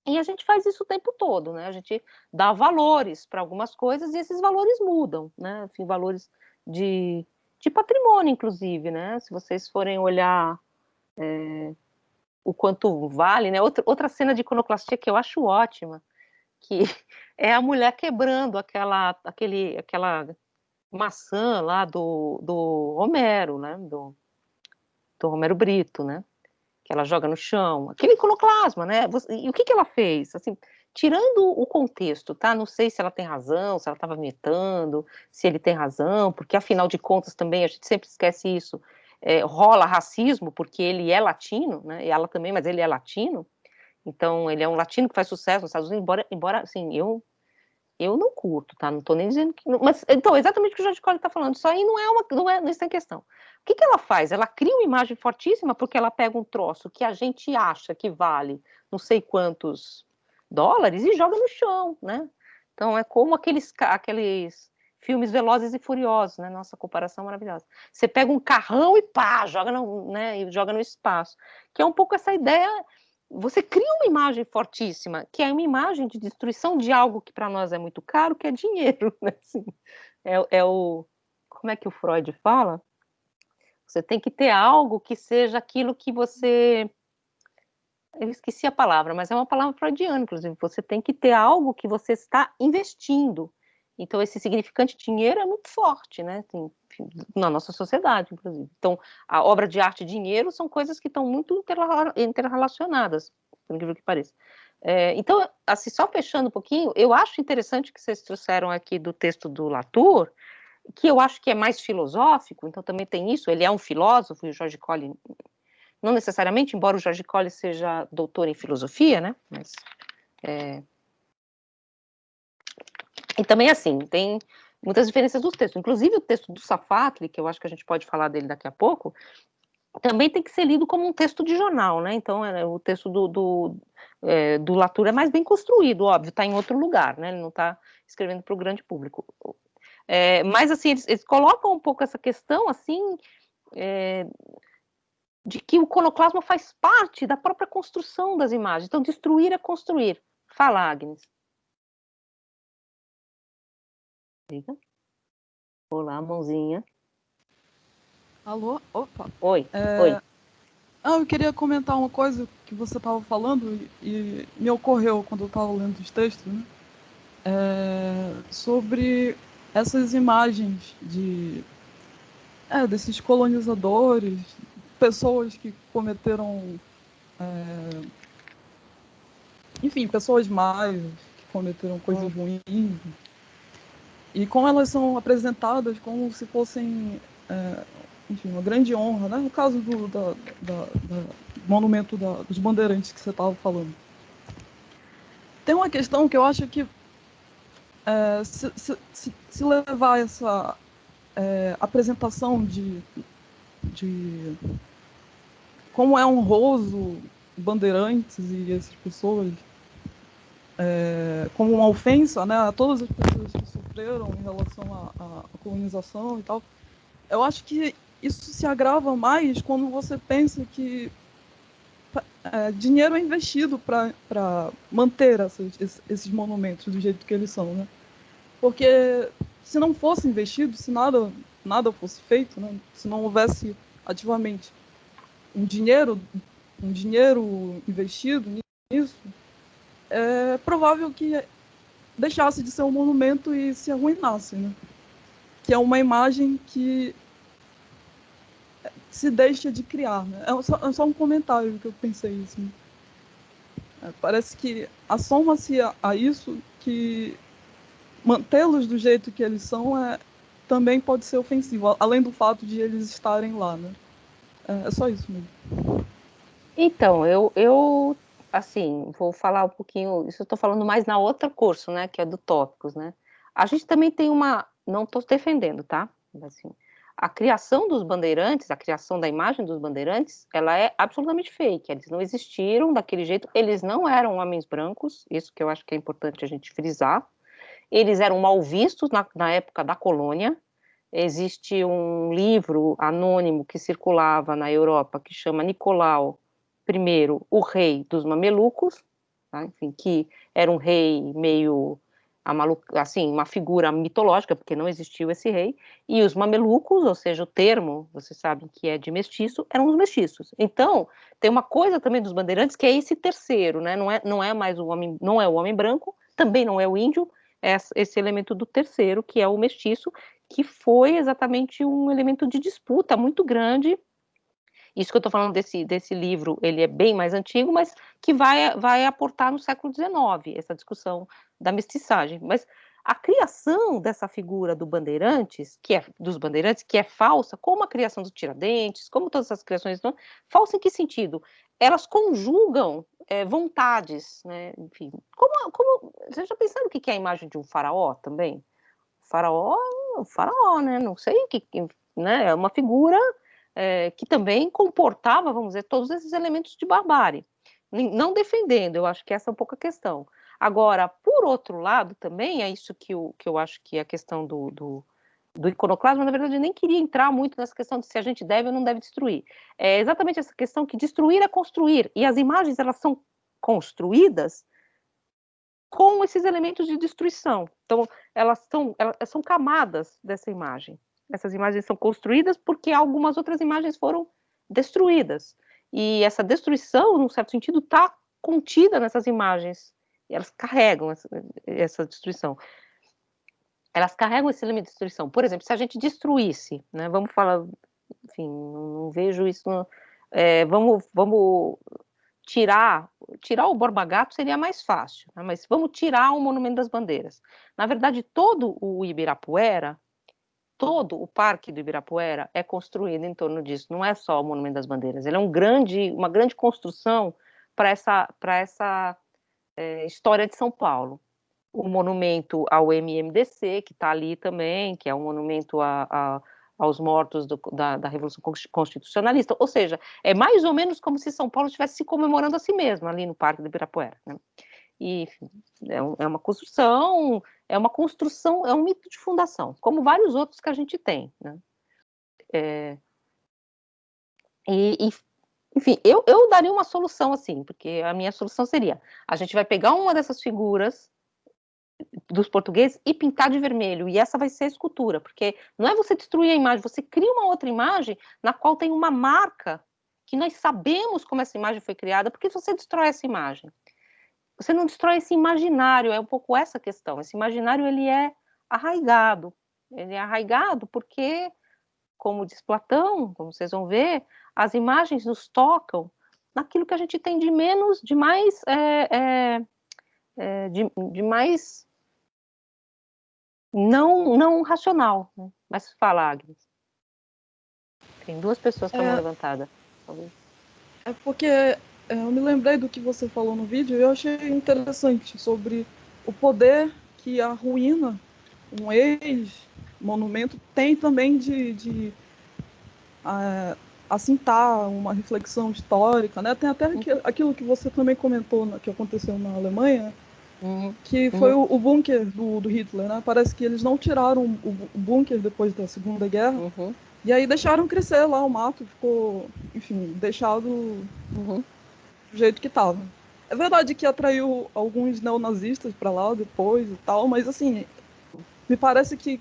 E a gente faz isso o tempo todo, né? A gente dá valores para algumas coisas e esses valores mudam, né? Enfim, valores de patrimônio, inclusive, né? Se vocês forem olhar o quanto vale, né? Outra cena de iconoclastia que eu acho ótima, que é a mulher quebrando aquela maçã lá do Homero, né? Do Romero Brito, né? Que ela joga no chão, aquele iconoclasma, né? E o que ela fez? Assim, tirando o contexto, tá? Não sei se ela tem razão, se ela estava imitando, se ele tem razão, porque afinal de contas também a gente sempre esquece isso. Rola racismo porque ele é latino, né? E ela também, mas ele é latino. Então ele é um latino que faz sucesso nos Estados Unidos, embora assim, eu não curto, tá? Não tô nem dizendo que. Mas, então, exatamente o que o Jorge Colli está falando. Isso aí não está em questão. O que ela faz? Ela cria uma imagem fortíssima porque ela pega um troço que a gente acha que vale não sei quantos dólares e joga no chão, né? Então, é como aqueles filmes Velozes e Furiosos, né? Nossa, comparação maravilhosa. Você pega um carrão e pá, joga no espaço. Que é um pouco essa ideia. Você cria uma imagem fortíssima, que é uma imagem de destruição de algo que para nós é muito caro, que é dinheiro, né? Assim, como é que o Freud fala? Você tem que ter algo que seja aquilo que você... Eu esqueci a palavra, mas é uma palavra freudiana, inclusive. Você tem que ter algo que você está investindo. Então, esse significante dinheiro é muito forte, né? Assim, na nossa sociedade, inclusive. Então, a obra de arte e dinheiro são coisas que estão muito interrelacionadas, por incrível que pareça. Então, assim, só fechando um pouquinho, eu acho interessante que vocês trouxeram aqui do texto do Latour, que eu acho que é mais filosófico, então também tem isso, ele é um filósofo, e o Jorge Colli, não necessariamente, embora o Jorge Colli seja doutor em filosofia, né? Mas, e também, assim, tem muitas diferenças dos textos. Inclusive, o texto do Safatli, que eu acho que a gente pode falar dele daqui a pouco, também tem que ser lido como um texto de jornal, né? Então, o texto do Latour é mais bem construído, óbvio, está em outro lugar, né? Ele não está escrevendo para o grande público. Mas, assim, eles colocam um pouco essa questão, assim, de que o iconoclasma faz parte da própria construção das imagens. Então, destruir é construir. Fala, Agnes. Liga. Olá, mãozinha. Alô? Opa. Oi, oi. Eu queria comentar uma coisa que você estava falando e me ocorreu quando eu estava lendo os textos, né? Sobre essas imagens desses colonizadores, pessoas que cometeram, enfim, pessoas más, que cometeram coisas ruins, e como elas são apresentadas como se fossem, enfim, uma grande honra, né? No caso do monumento dos bandeirantes que você estava falando. Tem uma questão que eu acho que se levar essa apresentação de como é honroso bandeirantes e essas pessoas como uma ofensa, né, a todas as pessoas que sofreram em relação à colonização e tal, eu acho que isso se agrava mais quando você pensa que dinheiro é investido para manter esses monumentos do jeito que eles são, né? Porque se não fosse investido, se nada fosse feito, né? Se não houvesse ativamente um dinheiro investido nisso, é provável que deixasse de ser um monumento e se arruinasse, né? Que é uma imagem que se deixa de criar, né? É só um comentário que eu pensei isso, né? Parece que assoma-se a isso que mantê-los do jeito que eles são também pode ser ofensivo, além do fato de eles estarem lá, né? É só isso mesmo. Então, eu assim, vou falar um pouquinho, isso eu estou falando mais na outra curso, né, que é do Tópicos, né? A gente também tem não estou defendendo, tá? Assim, a criação dos bandeirantes, a criação da imagem dos bandeirantes, ela é absolutamente fake. Eles não existiram daquele jeito, eles não eram homens brancos, isso que eu acho que é importante a gente frisar. Eles eram mal vistos na época da colônia. Existe um livro anônimo que circulava na Europa que chama Nicolau I, o rei dos mamelucos, tá? Enfim, que era um rei meio assim, uma figura mitológica, porque não existiu esse rei, e os mamelucos, ou seja, o termo, vocês sabem que é de mestiço, eram os mestiços. Então, tem uma coisa também dos bandeirantes que é esse terceiro, né? Não é mais o homem, não é o homem branco, também não é o índio, é esse elemento do terceiro, que é o mestiço, que foi exatamente um elemento de disputa muito grande. Isso que eu estou falando desse livro, ele é bem mais antigo, mas que vai aportar no século XIX, essa discussão da mestiçagem. Mas a criação dessa figura dos bandeirantes, que é falsa, como a criação dos Tiradentes, como todas essas criações, não, falsa em que sentido? Elas conjugam vontades, né? Enfim, vocês já pensaram o que é a imagem de um faraó também? O faraó, né? Não sei né? É uma figura que também comportava, vamos dizer, todos esses elementos de barbárie. Não defendendo, eu acho que essa é um pouco a questão. Agora, por outro lado, também é isso que eu acho que é a questão do iconoclasmo. Na verdade, eu nem queria entrar muito nessa questão de se a gente deve ou não deve destruir. É exatamente essa questão que destruir é construir, e as imagens, elas são construídas com esses elementos de destruição. Então, elas são camadas dessa imagem. Essas imagens são construídas porque algumas outras imagens foram destruídas. E essa destruição, num certo sentido, está contida nessas imagens. E elas carregam essa destruição. Elas carregam esse elemento de destruição. Por exemplo, se a gente destruísse, né, vamos falar, enfim, não vejo isso. Vamos tirar o Borba Gato seria mais fácil, né? Mas vamos tirar o Monumento das Bandeiras. Na verdade, todo o Ibirapuera, todo o Parque do Ibirapuera é construído em torno disso. Não é só o Monumento das Bandeiras. Ele é uma grande construção para essa história de São Paulo. O monumento ao MMDC, que está ali também, que é um monumento aos mortos da Revolução Constitucionalista. Ou seja, é mais ou menos como se São Paulo estivesse se comemorando a si mesmo ali no Parque do Ibirapuera, né? E é uma construção, é um mito de fundação, como vários outros que a gente tem, né? Enfim, eu daria uma solução assim, porque a minha solução seria: a gente vai pegar uma dessas figuras dos portugueses e pintar de vermelho, e essa vai ser a escultura, porque não é você destruir a imagem, você cria uma outra imagem na qual tem uma marca que nós sabemos como essa imagem foi criada, porque você destrói essa imagem. Você não destrói esse imaginário, é um pouco essa questão. Esse imaginário, ele é arraigado. Ele é arraigado porque, como diz Platão, como vocês vão ver, as imagens nos tocam naquilo que a gente tem de menos, de mais não racional, né? Mas fala, Agnes. Tem duas pessoas com a mão levantada. É porque eu me lembrei do que você falou no vídeo e eu achei interessante sobre o poder que a ruína, um ex-monumento, tem também de assentar uma reflexão histórica, né? Tem até aquilo que você também comentou, que aconteceu na Alemanha, que foi o bunker do Hitler, né? Parece que eles não tiraram o bunker depois da Segunda Guerra, e aí deixaram crescer lá o mato, ficou, enfim, deixado do jeito que estava. É verdade que atraiu alguns neonazistas para lá depois e tal, mas assim, me parece que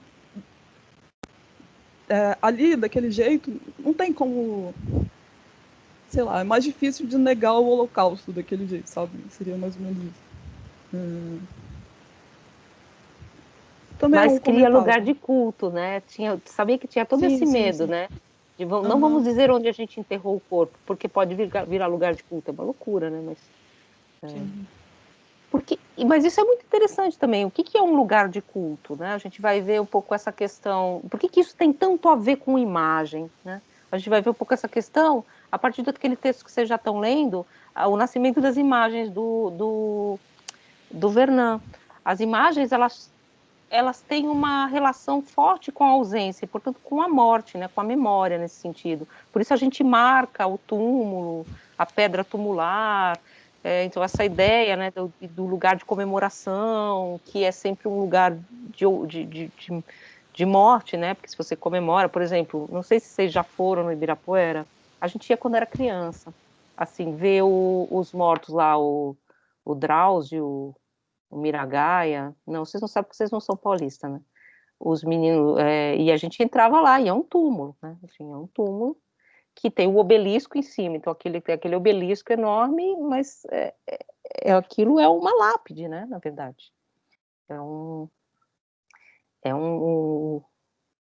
ali, daquele jeito, não tem como, sei lá, é mais difícil de negar o Holocausto daquele jeito, sabe? Seria mais ou menos isso. Também mas cria lugar de culto, né? Sabia que tinha todo esse medo, né? Não vamos dizer onde a gente enterrou o corpo, porque pode virar lugar de culto. É uma loucura, né? Mas isso é muito interessante também. O que é um lugar de culto, né? A gente vai ver um pouco essa questão. Por que isso tem tanto a ver com imagem, né? A gente vai ver um pouco essa questão a partir daquele texto que vocês já estão lendo, o nascimento das imagens do Vernon. As imagens, elas elas têm uma relação forte com a ausência, e, portanto, com a morte, né, com a memória nesse sentido. Por isso a gente marca o túmulo, a pedra tumular, então essa ideia, né, do lugar de comemoração, que é sempre um lugar de morte, né, porque se você comemora, por exemplo, não sei se vocês já foram no Ibirapuera, a gente ia quando era criança, assim, ver os mortos lá, o Drauzio, o Miragaia, não, vocês não sabem porque vocês não são paulistas, né? Os meninos, e a gente entrava lá, e é um túmulo, né? Enfim, é um túmulo que tem o obelisco em cima, então aquele obelisco enorme, mas aquilo é uma lápide, né? Na verdade.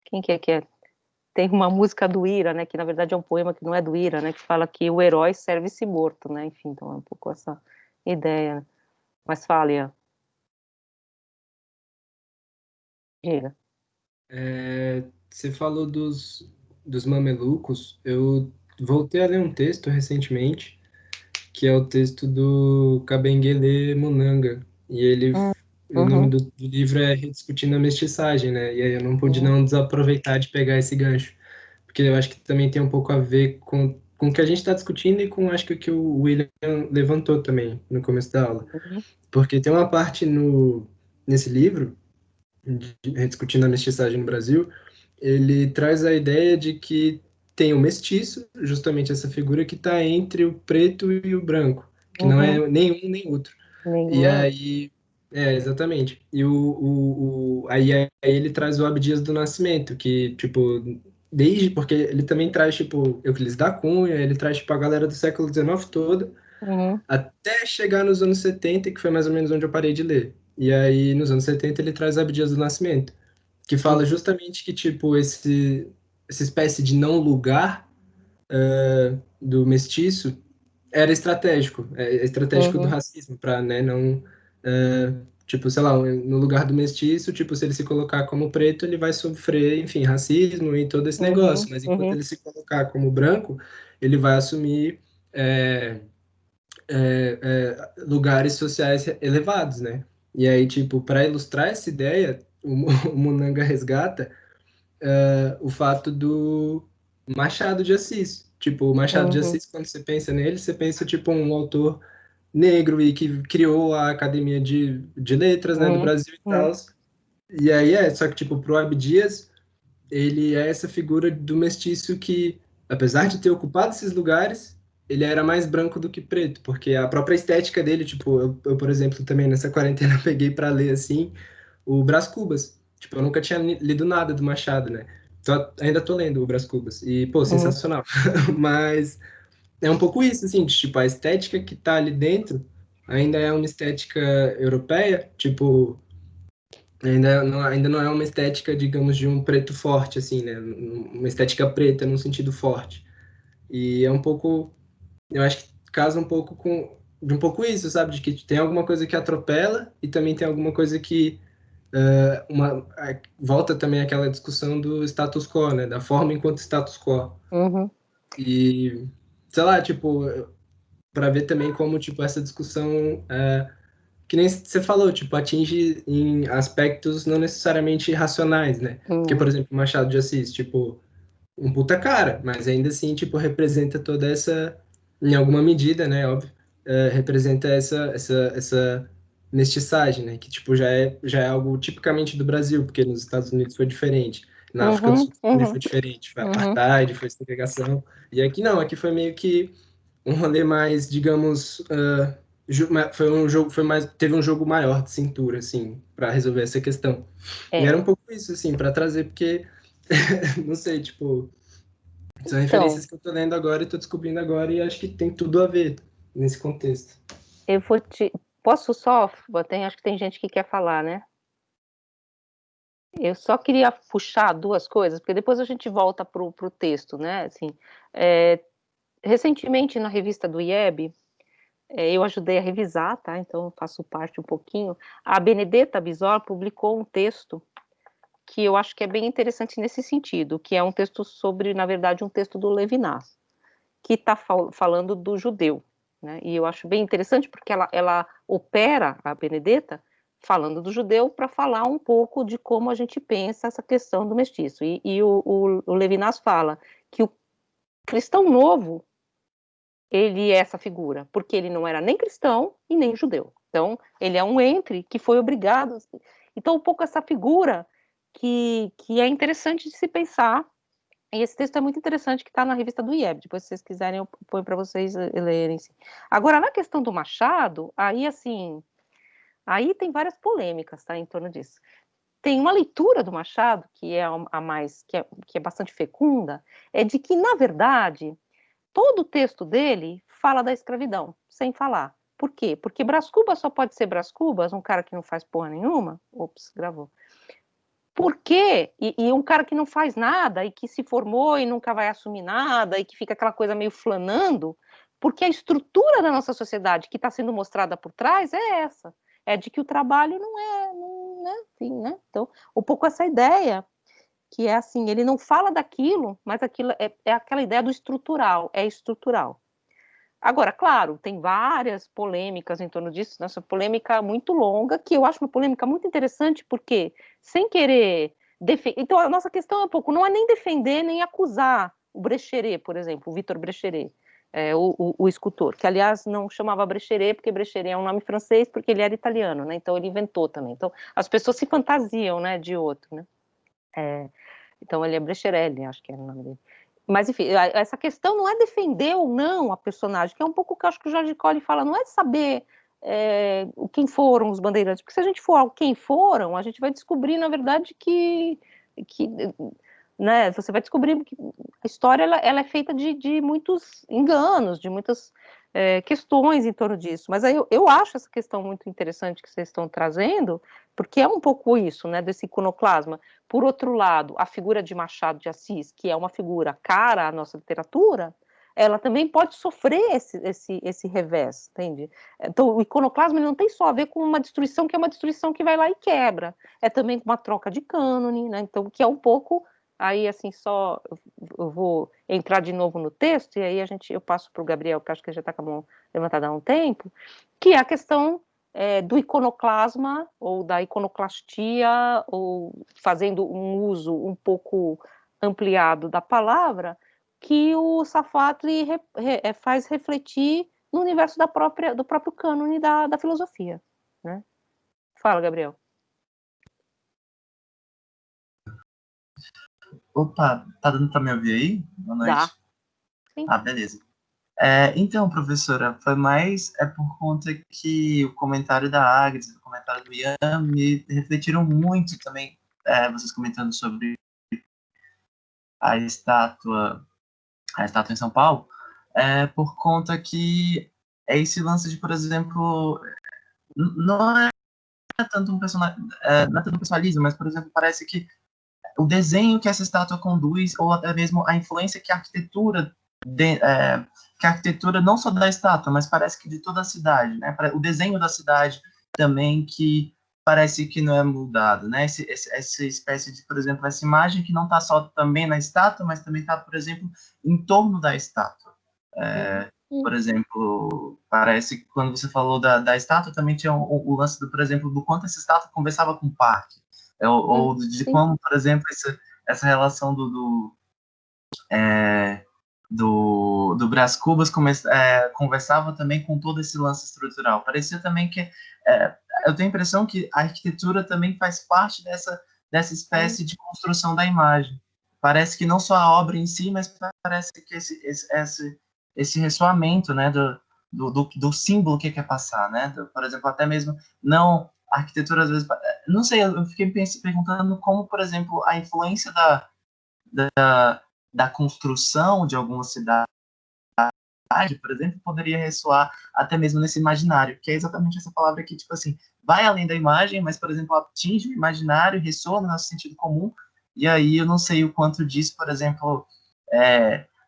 Quem que é? Tem uma música do Ira, né? Que na verdade é um poema que não é do Ira, né? Que fala que o herói serve-se morto, né? Enfim, então é um pouco essa ideia, né? Mas fale, Ian. Diga. Você falou dos mamelucos. Eu voltei a ler um texto recentemente, que é o texto do Kabengele Munanga. E o nome Uhum. do livro é Rediscutindo a Mestiçagem, né? E aí eu não pude Uhum. não desaproveitar de pegar esse gancho, porque eu acho que também tem um pouco a ver com o que a gente está discutindo e com, acho que o que o William levantou também no começo da aula. Uhum. Porque tem uma parte nesse livro, Rediscutindo a Mestiçagem no Brasil, ele traz a ideia de que tem o mestiço, justamente essa figura que está entre o preto e o branco, que não é Uhum. nem um nem outro. Nenhum E é outro. aí, exatamente. E aí ele traz o Abdias do Nascimento, que, tipo, porque ele também traz, tipo, Euclides da Cunha, ele traz, tipo, a galera do século XIX toda, Uhum. até chegar nos anos 70, que foi mais ou menos onde eu parei de ler. E aí, nos anos 70, ele traz Abdias do Nascimento, que fala Uhum. justamente que, tipo, essa espécie de não lugar do mestiço era estratégico, estratégico do Uhum. racismo, para, né, não, tipo, sei lá, no lugar do mestiço, tipo, se ele se colocar como preto, ele vai sofrer, enfim, racismo e todo esse Uhum. negócio, mas enquanto Uhum. ele se colocar como branco, ele vai assumir lugares sociais elevados, né? E aí, tipo, para ilustrar essa ideia, o Munanga resgata o fato do Machado de Assis. Tipo, o Machado de Uhum. Assis, quando você pensa nele, você pensa, tipo, um autor negro e que criou a Academia de Letras, né, do Uhum. Brasil e Uhum. tal. E aí só que, tipo, pro Abdias, ele é essa figura do mestiço que, apesar de ter ocupado esses lugares, ele era mais branco do que preto, porque a própria estética dele, tipo, eu por exemplo, também nessa quarentena peguei para ler, assim, o Brás Cubas. Tipo, eu nunca tinha lido nada do Machado, né? Ainda tô lendo o Brás Cubas. E, pô, Uhum. sensacional. Mas é um pouco isso, assim, de, tipo, a estética que tá ali dentro ainda é uma estética europeia, tipo, ainda não é uma estética, digamos, de um preto forte, assim, né? Uma estética preta num sentido forte. E é um pouco, eu acho que casa um pouco de um pouco isso, sabe? De que tem alguma coisa que atropela e também tem alguma coisa que volta também àquela discussão do status quo, né? Da forma enquanto status quo. Uhum. E, sei lá, tipo, para ver também como, tipo, essa discussão que nem você falou, tipo, atinge em aspectos não necessariamente racionais, né? Porque, Uhum. por exemplo, Machado de Assis, tipo, um puta cara, mas ainda assim, tipo, representa toda essa, em alguma medida, né, óbvio, representa essa mestiçagem, né, que, tipo, já é algo tipicamente do Brasil, porque nos Estados Unidos foi diferente, na África do Uhum. Sul também Uhum. foi diferente, foi Uhum. apartheid, foi segregação, e aqui não, aqui foi meio que um rolê mais, digamos, foi um jogo, teve um jogo maior de cintura, assim, para resolver essa questão. E era É. um pouco isso, assim, para trazer, porque, não sei, tipo, são Então, referências que eu tô lendo agora e tô descobrindo agora e acho que tem tudo a ver nesse contexto. eu vou te. Posso só? Acho que tem gente que quer falar, né? Eu só queria puxar duas coisas, porque depois a gente volta para o texto, né? Assim, recentemente, na revista do IEB, eu ajudei a revisar, tá? Então, eu faço parte um pouquinho. A Benedetta Bisor publicou um texto que eu acho que é bem interessante nesse sentido, que é um texto sobre, na verdade, um texto do Levinas, que está falando do judeu, né? E eu acho bem interessante porque ela opera, a Benedetta, falando do judeu, para falar um pouco de como a gente pensa essa questão do mestiço. E o Levinas fala que o cristão novo, ele é essa figura, porque ele não era nem cristão e nem judeu. Então, ele é um entre que foi obrigado. Então, um pouco essa figura que é interessante de se pensar. E esse texto é muito interessante, que está na revista do IEB. Depois, se vocês quiserem, eu ponho para vocês lerem. Agora, na questão do Machado, aí, assim, aí tem várias polêmicas, tá, em torno disso. Tem uma leitura do Machado, que é a mais, que é bastante fecunda, é de que, na verdade, todo o texto dele fala da escravidão, sem falar. Por quê? Porque Brás Cubas só pode ser Brás Cubas, um cara que não faz porra nenhuma. Ops, gravou. Por quê? E um cara que não faz nada, e que se formou e nunca vai assumir nada, e que fica aquela coisa meio flanando, porque a estrutura da nossa sociedade que está sendo mostrada por trás é essa. É de que o trabalho não é, enfim, né? Então, um pouco essa ideia, que é assim, ele não fala daquilo, mas aquilo é aquela ideia do estrutural, é estrutural. Agora, claro, tem várias polêmicas em torno disso, essa polêmica muito longa, que eu acho uma polêmica muito interessante, porque, sem querer defender... Então, a nossa questão é um pouco, não é nem defender, nem acusar o Brecheret, por exemplo, o Victor Brecheret, o escultor, que, aliás, não chamava Brecheret, porque Brecheret é um nome francês, porque ele era italiano, né? Então, ele inventou também. Então, as pessoas se fantasiam, né, de outro, né? Então, ele é Brecherelli, acho que era o nome dele. Mas, enfim, essa questão não é defender ou não a personagem, que é um pouco o que eu acho que o Jorge Colli fala, não é saber quem foram os bandeirantes, porque se a gente for quem foram, a gente vai descobrir, na verdade, que né, você vai descobrir que a história ela é feita de muitos enganos, de muitas questões em torno disso. Mas aí eu acho essa questão muito interessante que vocês estão trazendo, porque é um pouco isso, né, desse iconoclasma. Por outro lado, a figura de Machado de Assis, que é uma figura cara à nossa literatura, ela também pode sofrer esse revés, entende? Então, o iconoclasma ele não tem só a ver com uma destruição, que é uma destruição que vai lá e quebra. É também uma troca de cânone, né? Então, que é um pouco... Aí, assim, só eu vou entrar de novo no texto, e aí eu passo para o Gabriel, que acho que já está com a mão levantada há um tempo, que é a questão do iconoclasma, ou da iconoclastia, ou fazendo um uso um pouco ampliado da palavra, que o Safatli faz refletir no universo do próprio cânone da filosofia, né? Fala, Gabriel. Opa, tá dando para me ouvir aí? Boa noite. Dá. Sim. Ah, beleza. Então, professora, foi mais por conta que o comentário da Agnes, o comentário do Ian me refletiram muito também, vocês comentando sobre a estátua em São Paulo, por conta que é esse lance de, por exemplo, não é tanto um personalismo, mas, por exemplo, parece que o desenho que essa estátua conduz, ou até mesmo a influência que a arquitetura, que a arquitetura não só da estátua, mas parece que de toda a cidade, né? O desenho da cidade também, que parece que não é mudado, né? Essa espécie de, por exemplo, essa imagem que não está só também na estátua, mas também está, por exemplo, em torno da estátua. Por exemplo, parece que quando você falou da estátua, também tinha o lance, por exemplo, do quanto essa estátua conversava com o parque. Ou de como, por exemplo, essa relação do Brás Cubas conversava também com todo esse lance estrutural. Parecia também que eu tenho a impressão que a arquitetura também faz parte dessa espécie de construção da imagem. Parece que não só a obra em si, mas parece que esse ressoamento, né, do símbolo que quer passar, né? Por exemplo, até mesmo não a arquitetura às vezes, não sei, eu fiquei perguntando como, por exemplo, a influência da construção de alguma cidade, por exemplo, poderia ressoar até mesmo nesse imaginário, que é exatamente essa palavra que, tipo assim, vai além da imagem, mas, por exemplo, atinge o imaginário, ressoa no nosso sentido comum, e aí eu não sei o quanto disso, por exemplo,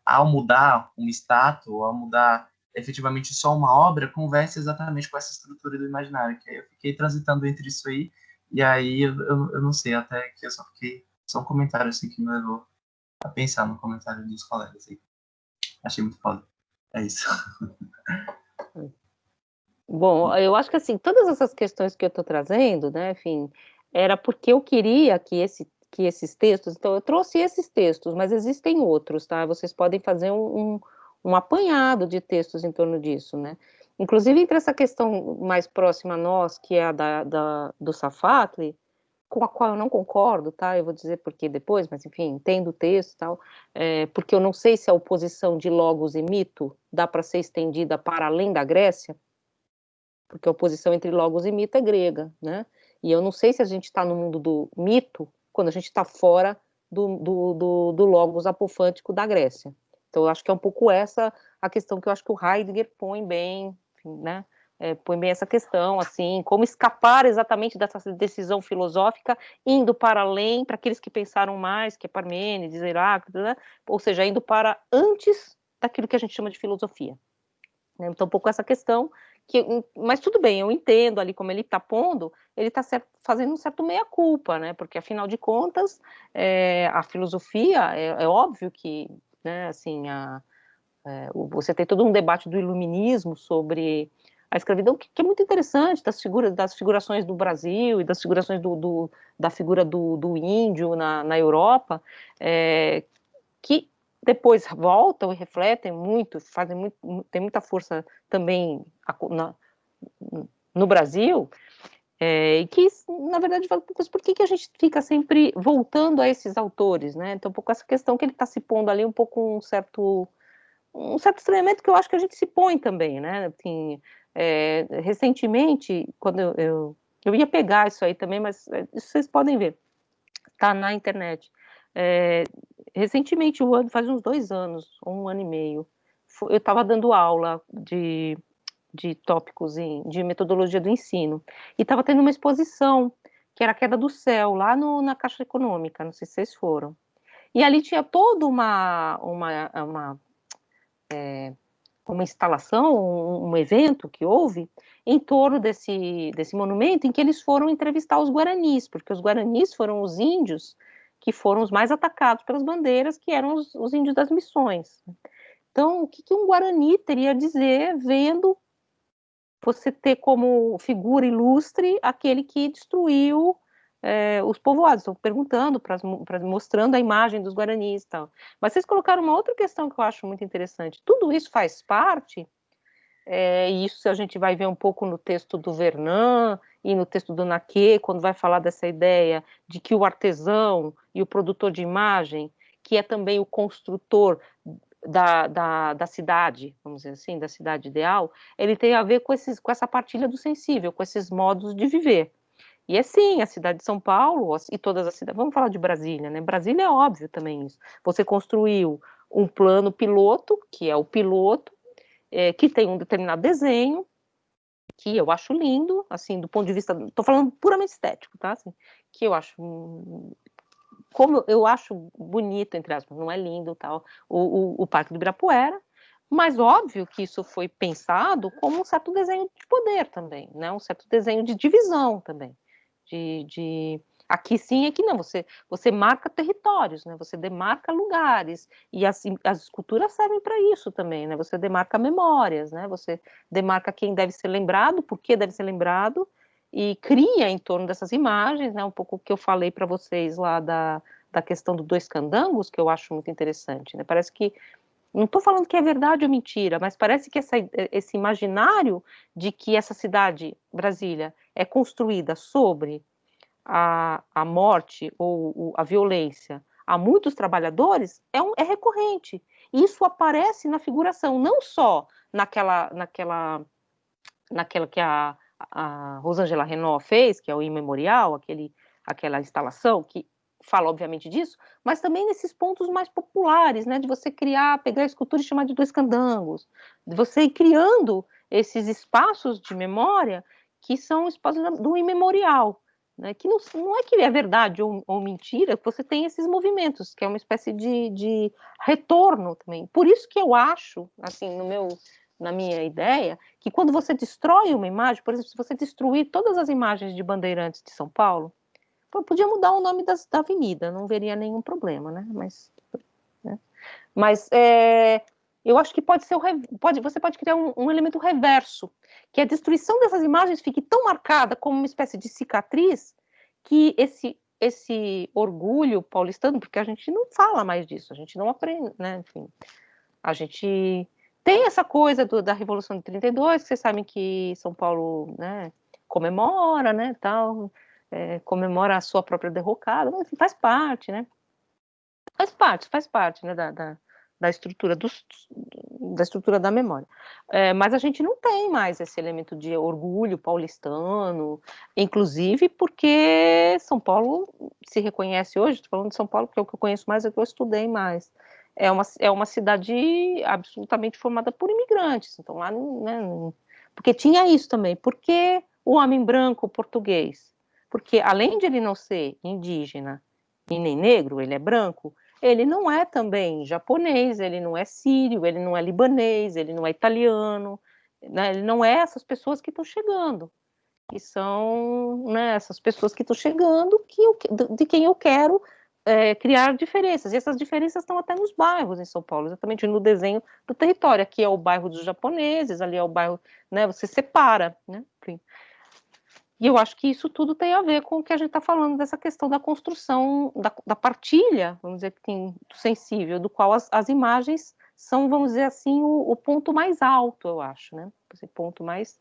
ao mudar uma estátua, ao mudar efetivamente só uma obra, conversa exatamente com essa estrutura do imaginário, que aí eu fiquei transitando entre isso aí, e aí eu não sei, até que eu só um comentário assim que me levou a pensar no comentário dos colegas aí. Achei muito foda. É isso. Bom, eu acho que assim, todas essas questões que eu estou trazendo, né, enfim, era porque eu queria que esses textos, então eu trouxe esses textos, mas existem outros, tá? Vocês podem fazer um apanhado de textos em torno disso, né? Inclusive entre essa questão mais próxima a nós, que é a do Safatli, com a qual eu não concordo, tá? Eu vou dizer por que depois, mas enfim, entendo o texto e tal, porque eu não sei se a oposição de logos e mito dá para ser estendida para além da Grécia, porque a oposição entre logos e mito é grega, né? E eu não sei se a gente está no mundo do mito quando a gente está fora do logos apofântico da Grécia. Então, eu acho que é um pouco essa a questão que eu acho que o Heidegger põe bem, enfim, né? Põe bem essa questão, assim, como escapar exatamente dessa decisão filosófica, indo para além, para aqueles que pensaram mais, que é Parmênides, Heráclito, né? Ou seja, indo para antes daquilo que a gente chama de filosofia. Né? Então, um pouco essa questão, mas tudo bem, eu entendo ali como ele está pondo, ele está fazendo um certo meia-culpa, né? Porque, afinal de contas, a filosofia, é óbvio que, né, assim, você tem todo um debate do iluminismo sobre a escravidão, que é muito interessante, das figurações do Brasil e das figurações da figura do índio na Europa, que depois voltam e refletem muito, fazem muito, tem muita força também no Brasil, e que, na verdade, por que a gente fica sempre voltando a esses autores, né? Então, um pouco essa questão que ele está se pondo ali, um pouco um certo estranhamento que eu acho que a gente se põe também, né? Assim, recentemente, quando eu ia pegar isso aí também, mas isso vocês podem ver, tá na internet. Recentemente, faz uns 2 anos, ou 1 ano e meio, eu estava dando aula de tópicos de metodologia do ensino, e estava tendo uma exposição, que era a Queda do Céu, lá na Caixa Econômica, não sei se vocês foram. E ali tinha toda uma instalação, um evento que houve em torno desse monumento, em que eles foram entrevistar os guaranis, porque os guaranis foram os índios que foram os mais atacados pelas bandeiras, que eram os índios das missões. Então, o que um guarani teria a dizer vendo você ter como figura ilustre aquele que destruiu os povoados? Estou perguntando, mostrando a imagem dos guaranis e tal. Mas vocês colocaram uma outra questão que eu acho muito interessante. Tudo isso faz parte, e isso a gente vai ver um pouco no texto do Vernon e no texto do Naquet, quando vai falar dessa ideia de que o artesão e o produtor de imagem, que é também o construtor da cidade, vamos dizer assim, da cidade ideal, ele tem a ver com essa partilha do sensível, com esses modos de viver. E é sim, a cidade de São Paulo e todas as cidades, vamos falar de Brasília, né? Brasília é óbvio também isso. Você construiu um plano piloto, que é o piloto, que tem um determinado desenho, que eu acho lindo, assim, do ponto de vista, estou falando puramente estético, tá? Assim, que eu acho, como eu acho bonito, entre aspas, não é lindo, tal, o Parque do Ibirapuera, mas óbvio que isso foi pensado como um certo desenho de poder também, né? Um certo desenho de divisão também, aqui sim, aqui não, você marca territórios, né? Você demarca lugares, e as esculturas servem para isso também, né? Você demarca memórias, né? Você demarca quem deve ser lembrado, por que deve ser lembrado, e cria em torno dessas imagens, né? Um pouco o que eu falei para vocês lá da questão dos 2 candangos, que eu acho muito interessante, né? Parece que, não estou falando que é verdade ou mentira, mas parece que esse imaginário de que essa cidade, Brasília, é construída sobre a morte ou a violência a muitos trabalhadores é recorrente. Isso aparece na figuração, não só naquela que a Rosângela Renaud fez, que é o imemorial, aquela instalação que fala obviamente disso, mas também nesses pontos mais populares, né, de você pegar a escultura e chamar de 2 candangos, de você ir criando esses espaços de memória que são espaços do imemorial, né, que não é que é verdade ou mentira, você tem esses movimentos, que é uma espécie de retorno também. Por isso que eu acho, assim, na minha ideia, que quando você destrói uma imagem, por exemplo, se você destruir todas as imagens de Bandeirantes de São Paulo, podia mudar o nome da avenida, não veria nenhum problema, né? Mas eu acho que pode ser você pode criar um elemento reverso, que a destruição dessas imagens fique tão marcada como uma espécie de cicatriz que esse orgulho paulistano, porque a gente não fala mais disso, a gente não aprende, né? Enfim, a gente tem essa coisa da Revolução de 32, que vocês sabem que São Paulo, né, comemora, né, tal, comemora a sua própria derrocada, enfim, faz parte, né? Faz parte, né, da estrutura da estrutura da memória. Mas a gente não tem mais esse elemento de orgulho paulistano, inclusive porque São Paulo se reconhece hoje, estou falando de São Paulo porque é o que eu conheço mais, é o que eu estudei mais. É uma cidade absolutamente formada por imigrantes, então lá, né, porque tinha isso também, porque o homem branco português, porque além de ele não ser indígena e nem negro, ele é branco, ele não é também japonês, ele não é sírio, ele não é libanês, ele não é italiano, né? Ele não é essas pessoas que estão chegando, que são, né, essas pessoas que estão chegando, de quem eu quero criar diferenças, e essas diferenças estão até nos bairros em São Paulo, exatamente no desenho do território. Aqui é o bairro dos japoneses, ali é o bairro, né, você separa, né, enfim. E eu acho que isso tudo tem a ver com o que a gente está falando dessa questão da construção, da partilha, vamos dizer, do sensível, do qual as imagens são, vamos dizer assim, o ponto mais alto, eu acho, né? Esse ponto mais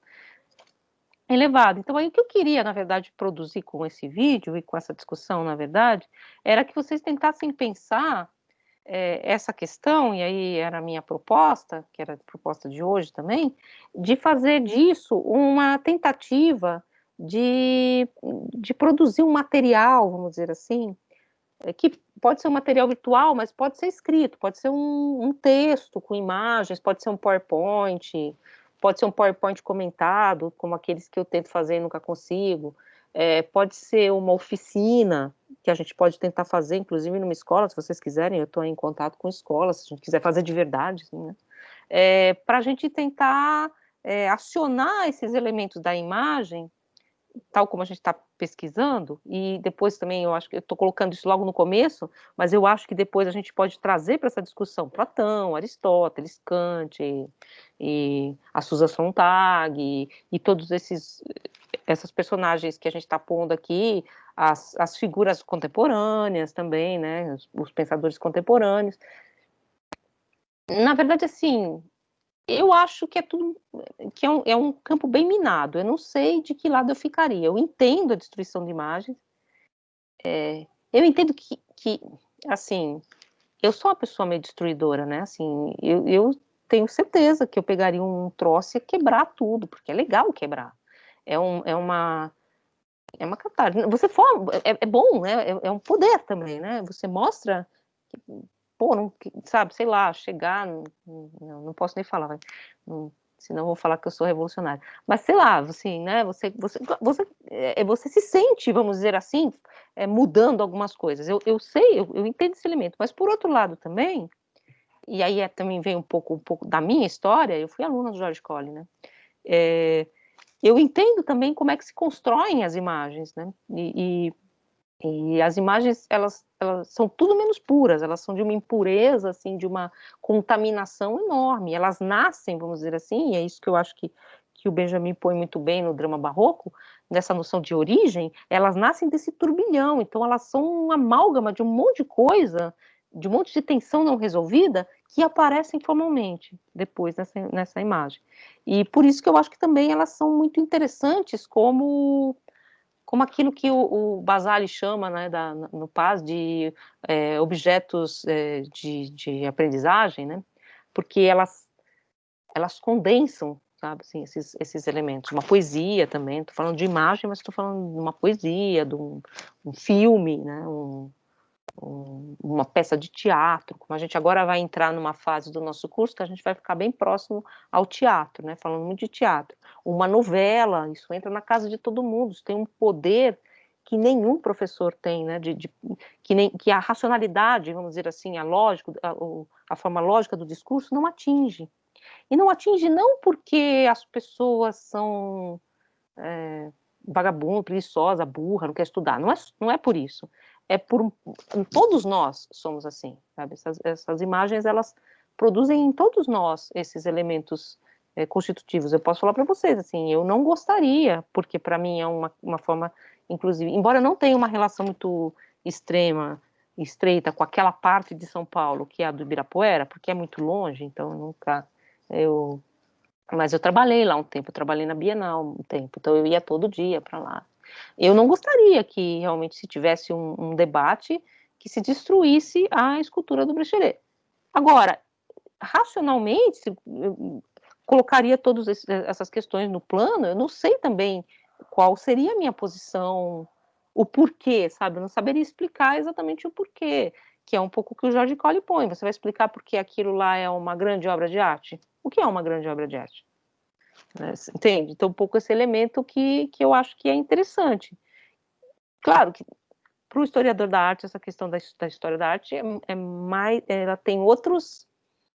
elevado. Então, aí o que eu queria, na verdade, produzir com esse vídeo e com essa discussão, na verdade, era que vocês tentassem pensar essa questão, e aí era a minha proposta, que era a proposta de hoje também, de fazer disso uma tentativa de produzir um material, vamos dizer assim, que pode ser um material virtual, mas pode ser escrito, pode ser um texto com imagens, pode ser um PowerPoint, pode ser um PowerPoint comentado, como aqueles que eu tento fazer e nunca consigo, pode ser uma oficina, que a gente pode tentar fazer, inclusive numa escola, se vocês quiserem, eu estou em contato com escolas, se a gente quiser fazer de verdade, assim, né? Para a gente tentar acionar esses elementos da imagem, tal como a gente está pesquisando, e depois também eu acho que eu estou colocando isso logo no começo, mas eu acho que depois a gente pode trazer para essa discussão Platão, Aristóteles, Kant, e a Susan Sontag, e todos essas personagens que a gente está pondo aqui, as figuras contemporâneas também, né, os pensadores contemporâneos. Na verdade, assim, eu acho que é um campo bem minado. Eu não sei de que lado eu ficaria. Eu entendo a destruição de imagens. Eu entendo que, assim, eu sou uma pessoa meio destruidora, né? Assim, eu tenho certeza que eu pegaria um troço e ia quebrar tudo, porque é legal quebrar. É uma catarse. Você forma, é bom, né? É um poder também, né? Você mostra pô, não, sabe, sei lá, chegar, não posso nem falar, senão vou falar que eu sou revolucionária, mas sei lá, assim, né, você se sente, vamos dizer assim, mudando algumas coisas, eu sei, eu entendo esse elemento, mas por outro lado também, e aí também vem um pouco da minha história, eu fui aluna do George Collin, né, eu entendo também como é que se constroem as imagens, né, e as imagens, elas são tudo menos puras, elas são de uma impureza, assim, de uma contaminação enorme. Elas nascem, vamos dizer assim, e é isso que eu acho que o Benjamin põe muito bem no drama barroco, nessa noção de origem, elas nascem desse turbilhão, então elas são uma amálgama de um monte de coisa, de um monte de tensão não resolvida, que aparecem formalmente depois nessa imagem. E por isso que eu acho que também elas são muito interessantes como aquilo que o Basali chama, né, no Paz, de objetos de aprendizagem, né, porque elas condensam, sabe, assim, esses elementos. Uma poesia também, estou falando de imagem, mas estou falando de uma poesia, de um filme, né, uma peça de teatro, como a gente agora vai entrar numa fase do nosso curso que a gente vai ficar bem próximo ao teatro, né, falando muito de teatro. Uma novela, isso entra na casa de todo mundo, isso tem um poder que nenhum professor tem, né, que a racionalidade, vamos dizer assim, a forma lógica do discurso não atinge. E não atinge não porque as pessoas são vagabundo, preguiçosa, burra, não quer estudar, não é por isso. Todos nós somos assim, sabe? Essas imagens, elas produzem em todos nós esses elementos constitutivos. Eu posso falar para vocês, assim, eu não gostaria, porque para mim é uma forma, inclusive, embora eu não tenha uma relação muito estreita com aquela parte de São Paulo, que é a do Ibirapuera, porque é muito longe, então mas eu trabalhei lá um tempo, eu trabalhei na Bienal um tempo, então eu ia todo dia para lá. Eu não gostaria que realmente se tivesse um debate que se destruísse a escultura do Brecheret. Agora, racionalmente, eu colocaria todas essas questões no plano, eu não sei também qual seria a minha posição, o porquê, sabe? Eu não saberia explicar exatamente o porquê, que é um pouco o que o Jorge Colli põe. Você vai explicar por que aquilo lá é uma grande obra de arte? O que é uma grande obra de arte? Entende? Então, um pouco esse elemento que eu acho que é interessante. Claro que para o historiador da arte, essa questão da história da arte é mais, ela tem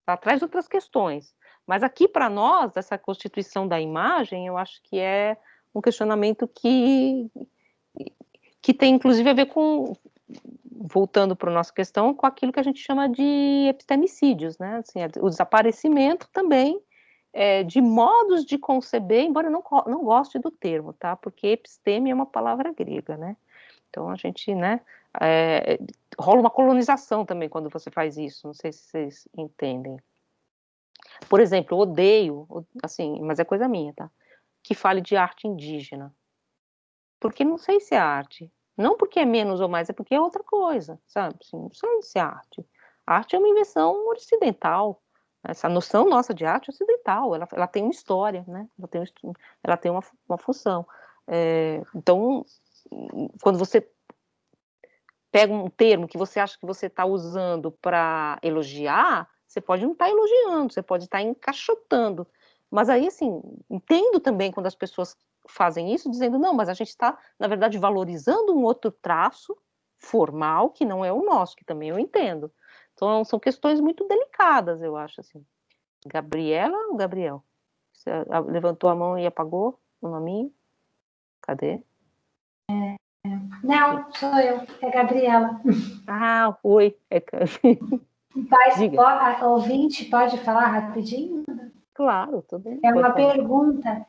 ela traz outras questões. Mas aqui, para nós, essa constituição da imagem, eu acho que é um questionamento que tem, inclusive, a ver com, voltando para a nossa questão, com aquilo que a gente chama de epistemicídios, né? Assim, o desaparecimento também de modos de conceber, embora eu não goste do termo, tá? Porque episteme é uma palavra grega, né? Então a gente, né? Rola uma colonização também quando você faz isso, não sei se vocês entendem. Por exemplo, eu odeio, assim, mas é coisa minha, tá? Que fale de arte indígena. Porque não sei se é arte. Não porque é menos ou mais, é porque é outra coisa, sabe? Assim, não sei se é arte. A arte é uma invenção ocidental. Essa noção nossa de arte é ocidental. Ela tem uma história, né? Ela tem uma função. Então, quando você pega um termo que você acha que você está usando para elogiar, você pode não estar elogiando, você pode estar encaixotando. Mas aí, assim, entendo também quando as pessoas fazem isso, dizendo, não, mas a gente está, na verdade, valorizando um outro traço formal que não é o nosso, que também eu entendo. Então, são questões muito delicadas, eu acho, assim. Gabriela ou Gabriel? Você levantou a mão e apagou o nominho? Cadê? Não, sou eu, é Gabriela. Ah, oi. Ouvinte, pode falar rapidinho? Claro, tudo bem. É uma pergunta,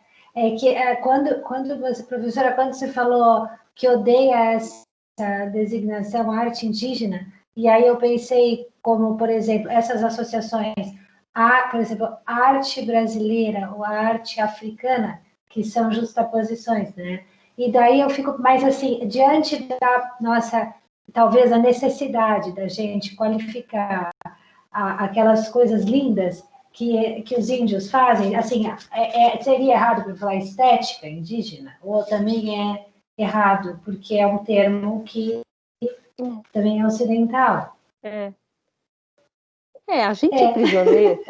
quando você, professora, quando você falou que odeia essa designação arte indígena, e aí eu pensei como, por exemplo, essas associações, por exemplo, a arte brasileira ou a arte africana, que são justaposições, né? E daí eu fico mais assim, diante da nossa, talvez a necessidade da gente qualificar aquelas coisas lindas que os índios fazem, assim, seria errado para falar estética indígena, ou também é errado, porque é um termo que também é ocidental. A gente é prisioneiro,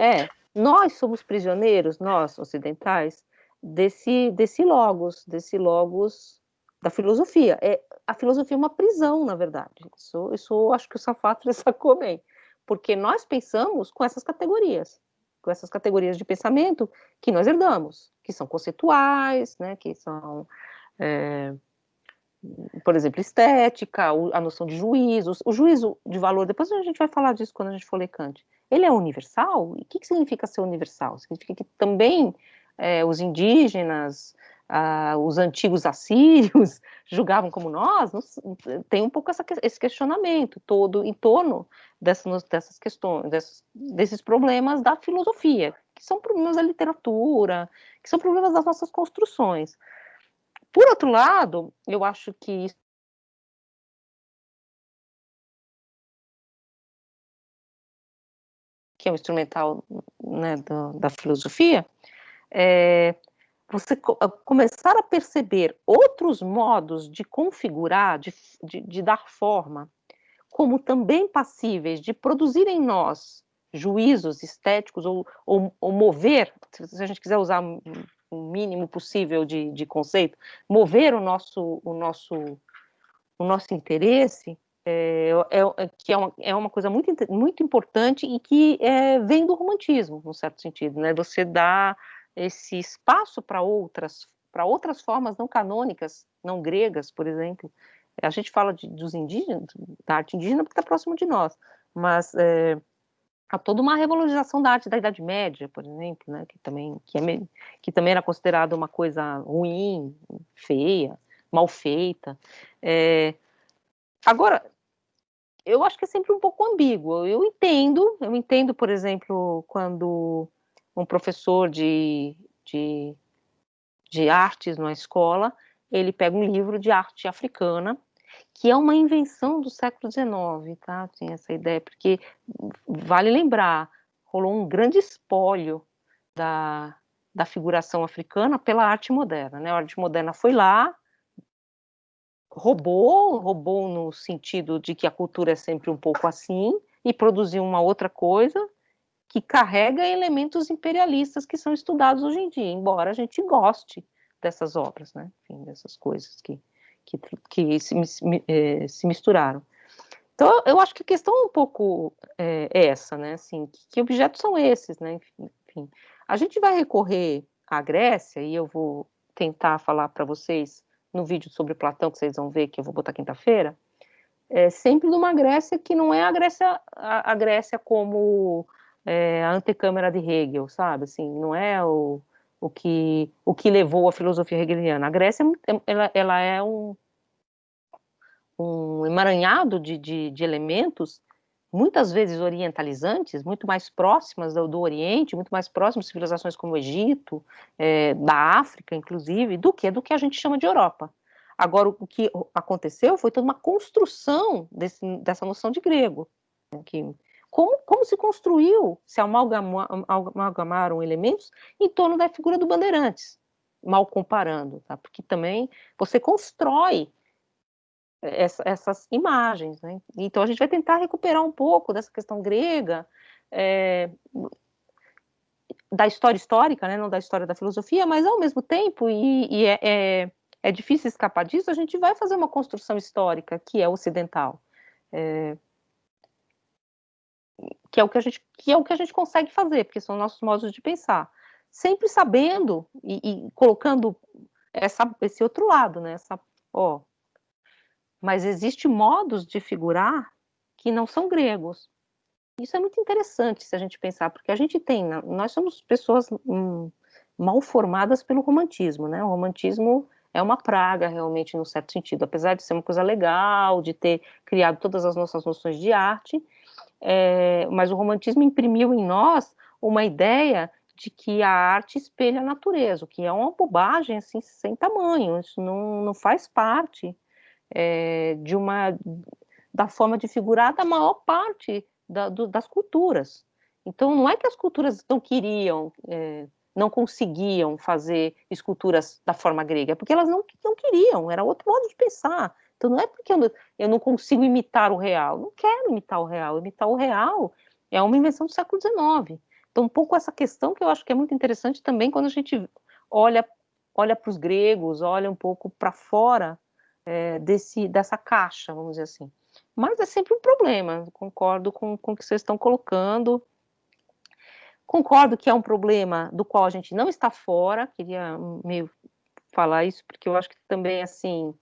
nós somos prisioneiros, nós ocidentais, desse logos da filosofia. A filosofia é uma prisão, na verdade. Isso acho que o Safatli sacou bem, porque nós pensamos com essas categorias de pensamento que nós herdamos, que são conceituais, né, que são, por exemplo, estética, a noção de juízo, o juízo de valor, depois a gente vai falar disso quando a gente for ler Kant. Ele é universal? E o que significa ser universal? Significa que também os indígenas, os antigos assírios julgavam como nós? Tem um pouco esse questionamento todo em torno dessas questões, desses problemas da filosofia, que são problemas da literatura, que são problemas das nossas construções. Por outro lado, eu acho que é o instrumental, né, da filosofia, você começar a perceber outros modos de configurar, de dar forma, como também passíveis de produzir em nós juízos estéticos ou mover, se a gente quiser usar o mínimo possível de conceito, mover o nosso interesse, que é uma coisa muito, muito importante e que vem do romantismo, num certo sentido, né? Você dá esse espaço para outras formas não canônicas, não gregas, por exemplo. A gente fala dos indígenas, da arte indígena, porque está próximo de nós, mas há toda uma revalorização da arte da Idade Média, por exemplo, né, que também era considerada uma coisa ruim, feia, mal feita. Agora, eu acho que é sempre um pouco ambíguo. Eu entendo, por exemplo, quando um professor de artes na escola, ele pega um livro de arte africana, que é uma invenção do século XIX, tá? Tem essa ideia, porque vale lembrar, rolou um grande espólio da figuração africana pela arte moderna, né? A arte moderna foi lá, roubou no sentido de que a cultura é sempre um pouco assim, e produziu uma outra coisa que carrega elementos imperialistas que são estudados hoje em dia, embora a gente goste dessas obras, né? Enfim, dessas coisas que se misturaram. Então, eu acho que a questão é um pouco essa, né? Assim, que objetos são esses, né? Enfim, a gente vai recorrer à Grécia, e eu vou tentar falar para vocês no vídeo sobre Platão, que vocês vão ver, que eu vou botar quinta-feira, sempre numa Grécia que não é a Grécia como a antecâmara de Hegel, sabe? Assim, não é o que levou a filosofia hegeliana. A Grécia, ela é um emaranhado de elementos, muitas vezes orientalizantes, muito mais próximas do Oriente, muito mais próximas de civilizações como o Egito, da África, inclusive, do que a gente chama de Europa. Agora, o que aconteceu foi toda uma construção dessa noção de grego. Né, como se construiu, se amalgamaram elementos em torno da figura do Bandeirantes, mal comparando, tá? Porque também você constrói essas imagens, né? Então a gente vai tentar recuperar um pouco dessa questão grega, da história histórica, né? Não da história da filosofia, mas ao mesmo tempo, é difícil escapar disso, a gente vai fazer uma construção histórica que é ocidental, que é o que a gente consegue fazer, porque são nossos modos de pensar, sempre sabendo e colocando esse outro lado, né? Mas existem modos de figurar que não são gregos. Isso é muito interessante se a gente pensar, porque nós somos pessoas mal formadas pelo romantismo, né? O romantismo é uma praga, realmente, num certo sentido, apesar de ser uma coisa legal, de ter criado todas as nossas noções de arte, mas o romantismo imprimiu em nós uma ideia de que a arte espelha a natureza, o que é uma bobagem, assim, sem tamanho. Isso não faz parte da forma de figurar da maior parte das culturas. Então, não é que as culturas não conseguiam fazer esculturas da forma grega, é porque elas não queriam, era outro modo de pensar. Então, não é porque eu não consigo imitar o real, não quero imitar o real é uma invenção do século XIX. Então, um pouco essa questão que eu acho que é muito interessante também quando a gente olha para os gregos, olha um pouco para fora dessa caixa, vamos dizer assim. Mas é sempre um problema, concordo com o que vocês estão colocando, concordo que é um problema do qual a gente não está fora, queria meio falar isso, porque eu acho que também, assim,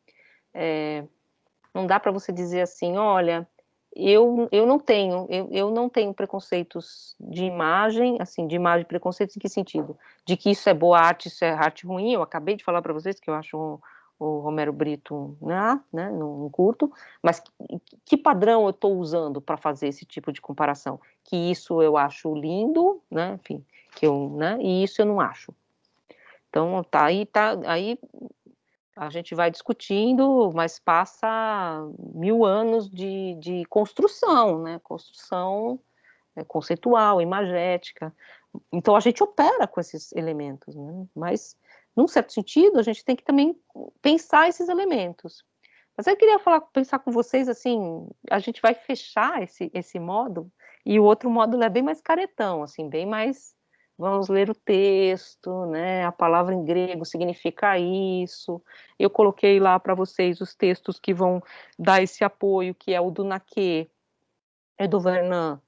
não dá para você dizer assim, olha, eu não tenho preconceitos de imagem, assim, de imagem, preconceitos em que sentido? De que isso é boa arte, isso é arte ruim, eu acabei de falar para vocês que eu acho o Romero Brito, né, não curto, mas que padrão eu estou usando para fazer esse tipo de comparação? Que isso eu acho lindo, né, enfim, e isso eu não acho. Então, aí a gente vai discutindo, mas passa 1000 anos de construção, né, construção conceitual, imagética. Então, a gente opera com esses elementos, né, mas num certo sentido, a gente tem que também pensar esses elementos. Mas eu queria pensar com vocês, assim, a gente vai fechar esse módulo, e o outro módulo é bem mais caretão, assim, bem mais, vamos ler o texto, né, a palavra em grego significa isso. Eu coloquei lá para vocês os textos que vão dar esse apoio, que é o do Naquet, do Vernant.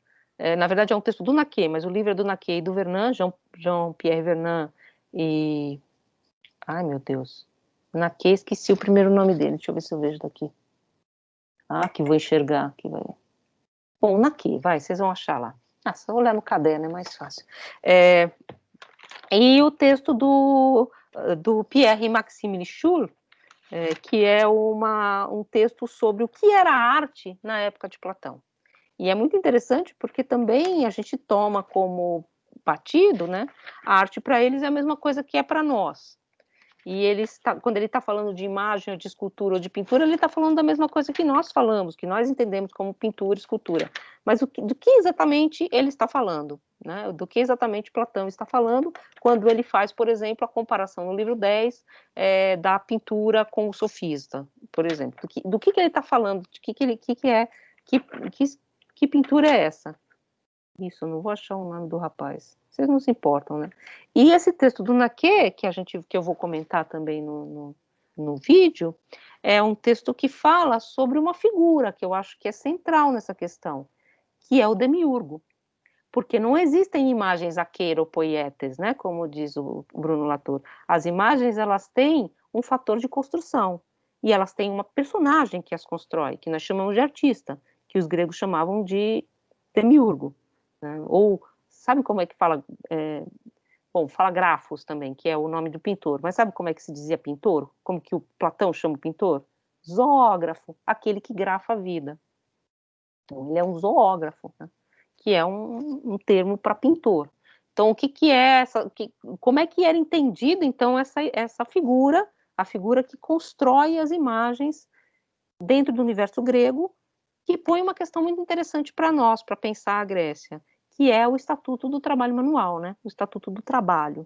Na verdade, é um texto do Naquet, mas o livro é do Naquet e do Vernant, Jean-Pierre Vernant e... Ai, meu Deus. Naquet, esqueci o primeiro nome dele. Deixa eu ver se eu vejo daqui. Que vou enxergar. Aqui vai. Bom, Naquet, vocês vão achar lá. Se eu olhar no caderno é mais fácil. E o texto do Pierre-Maxime Schur, que é um texto sobre o que era arte na época de Platão. E é muito interessante porque também a gente toma como batido, né? A arte para eles é a mesma coisa que é para nós. E quando ele está falando de imagem, ou de escultura, ou de pintura, ele está falando da mesma coisa que nós falamos, que nós entendemos como pintura e escultura. Mas do que exatamente ele está falando? Né? Do que exatamente Platão está falando quando ele faz, por exemplo, a comparação no livro 10 da pintura com o sofista, por exemplo. Do que ele está falando? Que pintura é essa? Isso, não vou achar o nome do rapaz. Vocês não se importam, né? E esse texto do Naquet, que eu vou comentar também no vídeo, é um texto que fala sobre uma figura que eu acho que é central nessa questão, que é o demiurgo. Porque não existem imagens aqueiropoietes, né? Como diz o Bruno Latour. As imagens, elas têm um fator de construção. E elas têm uma personagem que as constrói, que nós chamamos de artista, que os gregos chamavam de demiurgo. Né? Ou, sabe como é que fala? Fala grafos também, que é o nome do pintor. Mas sabe como é que se dizia pintor? Como que o Platão chama o pintor? Zoógrafo, aquele que grafa a vida. Então, ele é um zoógrafo, né? Que é um termo para pintor. Então, o que é essa? Como é que era entendido, então, essa figura, a figura que constrói as imagens dentro do universo grego, que põe uma questão muito interessante para nós, para pensar a Grécia, que é o Estatuto do Trabalho Manual, né? O Estatuto do Trabalho,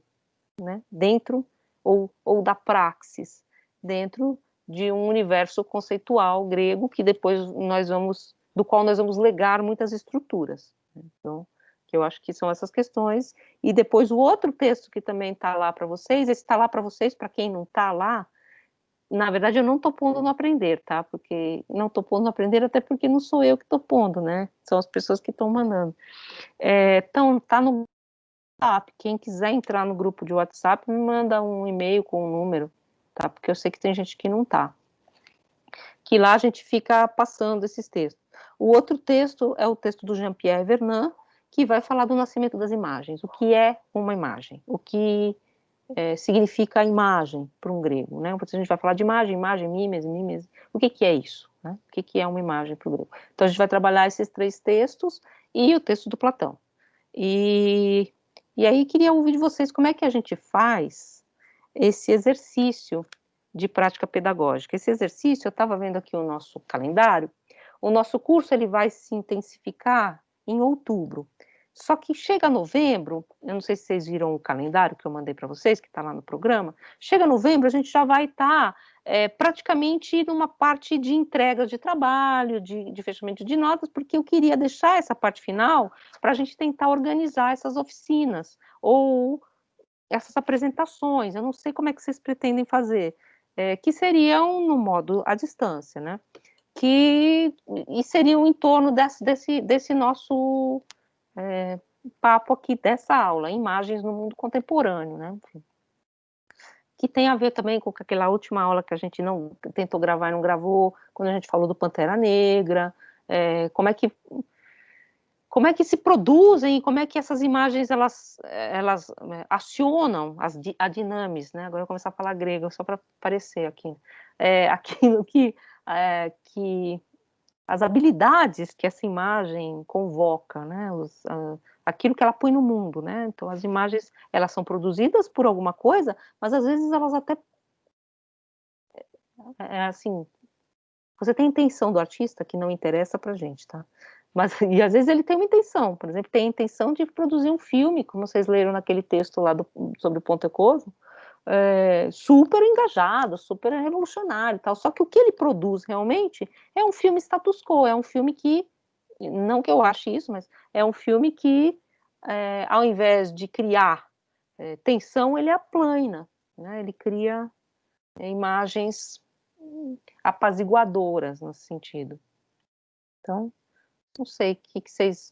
né? Dentro, ou da praxis, dentro de um universo conceitual grego, que depois do qual nós vamos legar muitas estruturas. Então, que eu acho que são essas questões. E depois o outro texto que também está lá para vocês, esse está lá para vocês, para quem não está lá, na verdade, eu não estou pondo no aprender, tá? Porque não estou pondo no aprender, até porque não sou eu que estou pondo, né? São as pessoas que estão mandando. Então, tá no WhatsApp. Quem quiser entrar no grupo de WhatsApp, me manda um e-mail com um número, tá? Porque eu sei que tem gente que não tá. Que lá a gente fica passando esses textos. O outro texto é o texto do Jean-Pierre Vernant, que vai falar do nascimento das imagens. O que é uma imagem? O que significa a imagem para um grego, né? A gente vai falar de imagem, mimes. O que é isso? Né? O que é uma imagem para o grego? Então a gente vai trabalhar esses 3 textos e o texto do Platão. E aí queria ouvir de vocês como é que a gente faz esse exercício de prática pedagógica. Esse exercício, eu estava vendo aqui o nosso calendário, o nosso curso ele vai se intensificar em outubro. Só que chega novembro, eu não sei se vocês viram o calendário que eu mandei para vocês, que está lá no programa, chega novembro, a gente já vai estar praticamente numa parte de entregas de trabalho, de fechamento de notas, porque eu queria deixar essa parte final para a gente tentar organizar essas oficinas, ou essas apresentações, eu não sei como é que vocês pretendem fazer, que seriam no modo à distância, né? E seriam em torno desse nosso papo aqui dessa aula, imagens no mundo contemporâneo, né? Que tem a ver também com aquela última aula que a gente não tentou gravar e não gravou, quando a gente falou do Pantera Negra, como é que se produzem, como é que essas imagens elas acionam a dinamis, né? Agora eu vou começar a falar grego só para aparecer aqui, aquilo que as habilidades que essa imagem convoca, né? Aquilo que ela põe no mundo, né? Então as imagens elas são produzidas por alguma coisa, mas às vezes elas até assim, você tem a intenção do artista que não interessa pra gente, tá? Mas, e às vezes ele tem uma intenção, por exemplo, tem a intenção de produzir um filme, como vocês leram naquele texto lá sobre o Pontecorvo, super engajado, super revolucionário e tal, só que o que ele produz realmente é um filme status quo, é um filme que, não que eu ache isso, mas é um filme que, ao invés de criar tensão, ele aplana, né? Ele cria imagens apaziguadoras nesse sentido. Então, não sei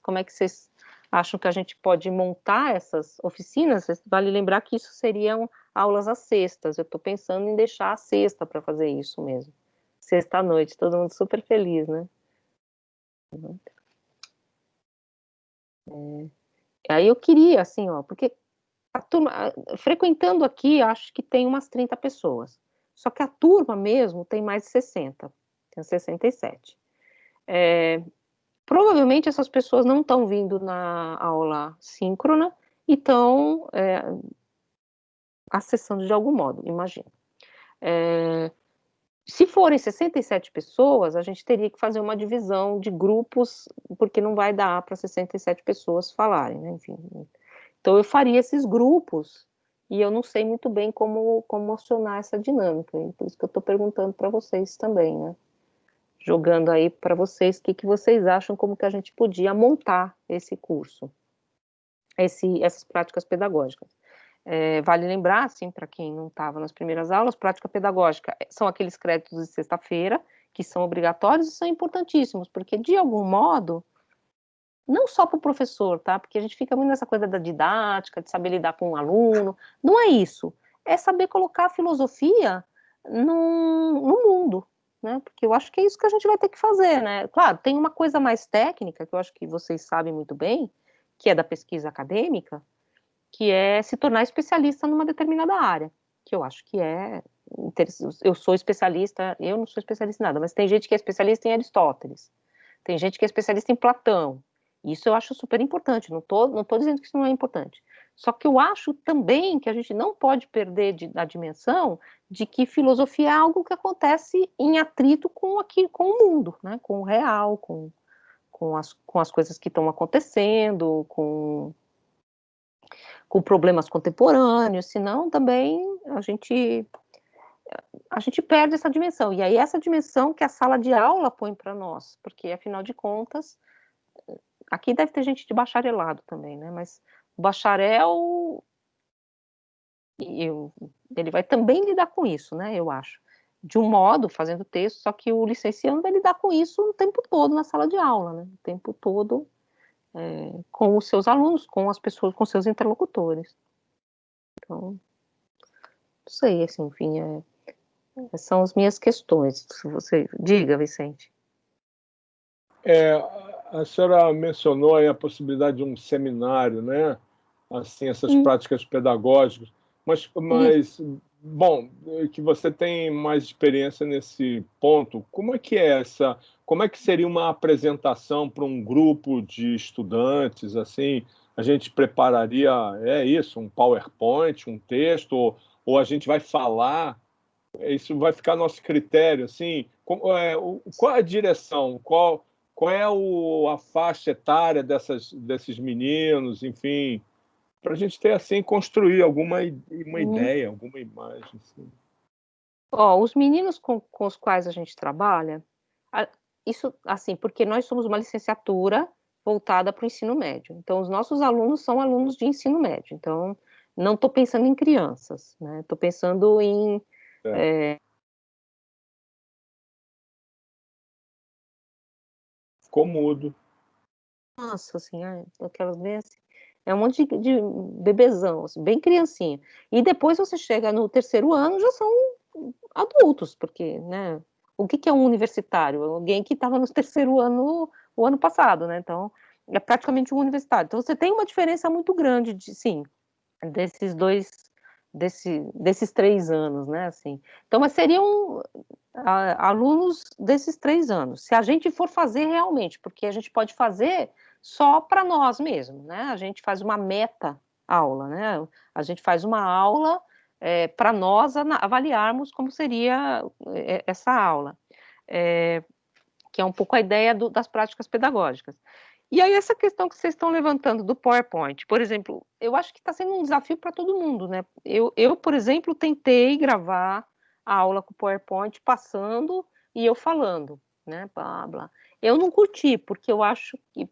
como é que vocês acham que a gente pode montar essas oficinas. Vale lembrar que isso seriam aulas às sextas. Eu estou pensando em deixar a sexta para fazer isso mesmo. Sexta à noite, todo mundo super feliz, né? Aí eu queria, assim, ó, porque a turma, frequentando aqui, acho que tem umas 30 pessoas. Só que a turma mesmo tem mais de 60, tem 67. Provavelmente essas pessoas não estão vindo na aula síncrona e estão acessando de algum modo, imagino. Se forem 67 pessoas, a gente teria que fazer uma divisão de grupos, porque não vai dar para 67 pessoas falarem, né? Enfim. Então eu faria esses grupos e eu não sei muito bem como acionar essa dinâmica, e por isso que eu estou perguntando para vocês também, né? Jogando aí para vocês o que vocês acham, como que a gente podia montar esse curso, essas práticas pedagógicas. Vale lembrar, assim, para quem não estava nas primeiras aulas, prática pedagógica são aqueles créditos de sexta-feira que são obrigatórios e são importantíssimos, porque de algum modo, não só para o professor, tá? Porque a gente fica muito nessa coisa da didática, de saber lidar com um aluno, não é isso, é saber colocar a filosofia no mundo, né? Porque eu acho que é isso que a gente vai ter que fazer, né? Claro, tem uma coisa mais técnica, que eu acho que vocês sabem muito bem, que é da pesquisa acadêmica, que é se tornar especialista numa determinada área, que eu acho que é interessante. Eu sou especialista, eu não sou especialista em nada, mas tem gente que é especialista em Aristóteles, tem gente que é especialista em Platão, isso eu acho super importante, não tô dizendo que isso não é importante, só que eu acho também que a gente não pode perder a dimensão de que filosofia é algo que acontece em atrito com o mundo, né, com o real, com as coisas que estão acontecendo, com problemas contemporâneos, senão também a gente perde essa dimensão. E aí essa dimensão que a sala de aula põe para nós, porque afinal de contas, aqui deve ter gente de bacharelado também, né? Mas o bacharel, ele vai também lidar com isso, né? Eu acho. De um modo, fazendo texto, só que o licenciando vai lidar com isso o tempo todo na sala de aula, né? O tempo todo com os seus alunos, com as pessoas, com seus interlocutores. Então, não sei, assim, enfim, são as minhas questões. Se você diga, Vicente. A senhora mencionou aí a possibilidade de um seminário, né? Assim, essas práticas pedagógicas, mas bom, que você tem mais experiência nesse ponto, como é que como é que seria uma apresentação para um grupo de estudantes, assim, a gente prepararia, um PowerPoint, um texto, ou a gente vai falar, isso vai ficar a nosso critério, assim, qual é a direção, qual é a faixa etária desses meninos, enfim, para a gente ter, assim, construir uma ideia, alguma imagem. Assim. Os meninos com os quais a gente trabalha, isso, assim, porque nós somos uma licenciatura voltada para o ensino médio. Então, os nossos alunos são alunos de ensino médio. Então, não estou pensando em crianças, né? Estou pensando em... Ficou mudo. Nossa, assim, aquelas bem assim... É um monte de bebezão, assim, bem criancinha. E depois você chega no terceiro ano, já são adultos, porque, né? O que é um universitário? Alguém que estava no terceiro ano o ano passado, né? Então, é praticamente um universitário. Então, você tem uma diferença muito grande, sim, desses 3 anos, né? Assim. Então, mas seriam alunos desses 3 anos. Se a gente for fazer realmente, porque a gente pode fazer só para nós mesmos, né? A gente faz uma meta-aula, né? A gente faz uma aula para nós avaliarmos como seria essa aula, que é um pouco a ideia das práticas pedagógicas. E aí essa questão que vocês estão levantando do PowerPoint, por exemplo, eu acho que está sendo um desafio para todo mundo, né? Eu, por exemplo, tentei gravar a aula com o PowerPoint passando e eu falando, né? Blá, blá. Eu não curti, porque eu acho que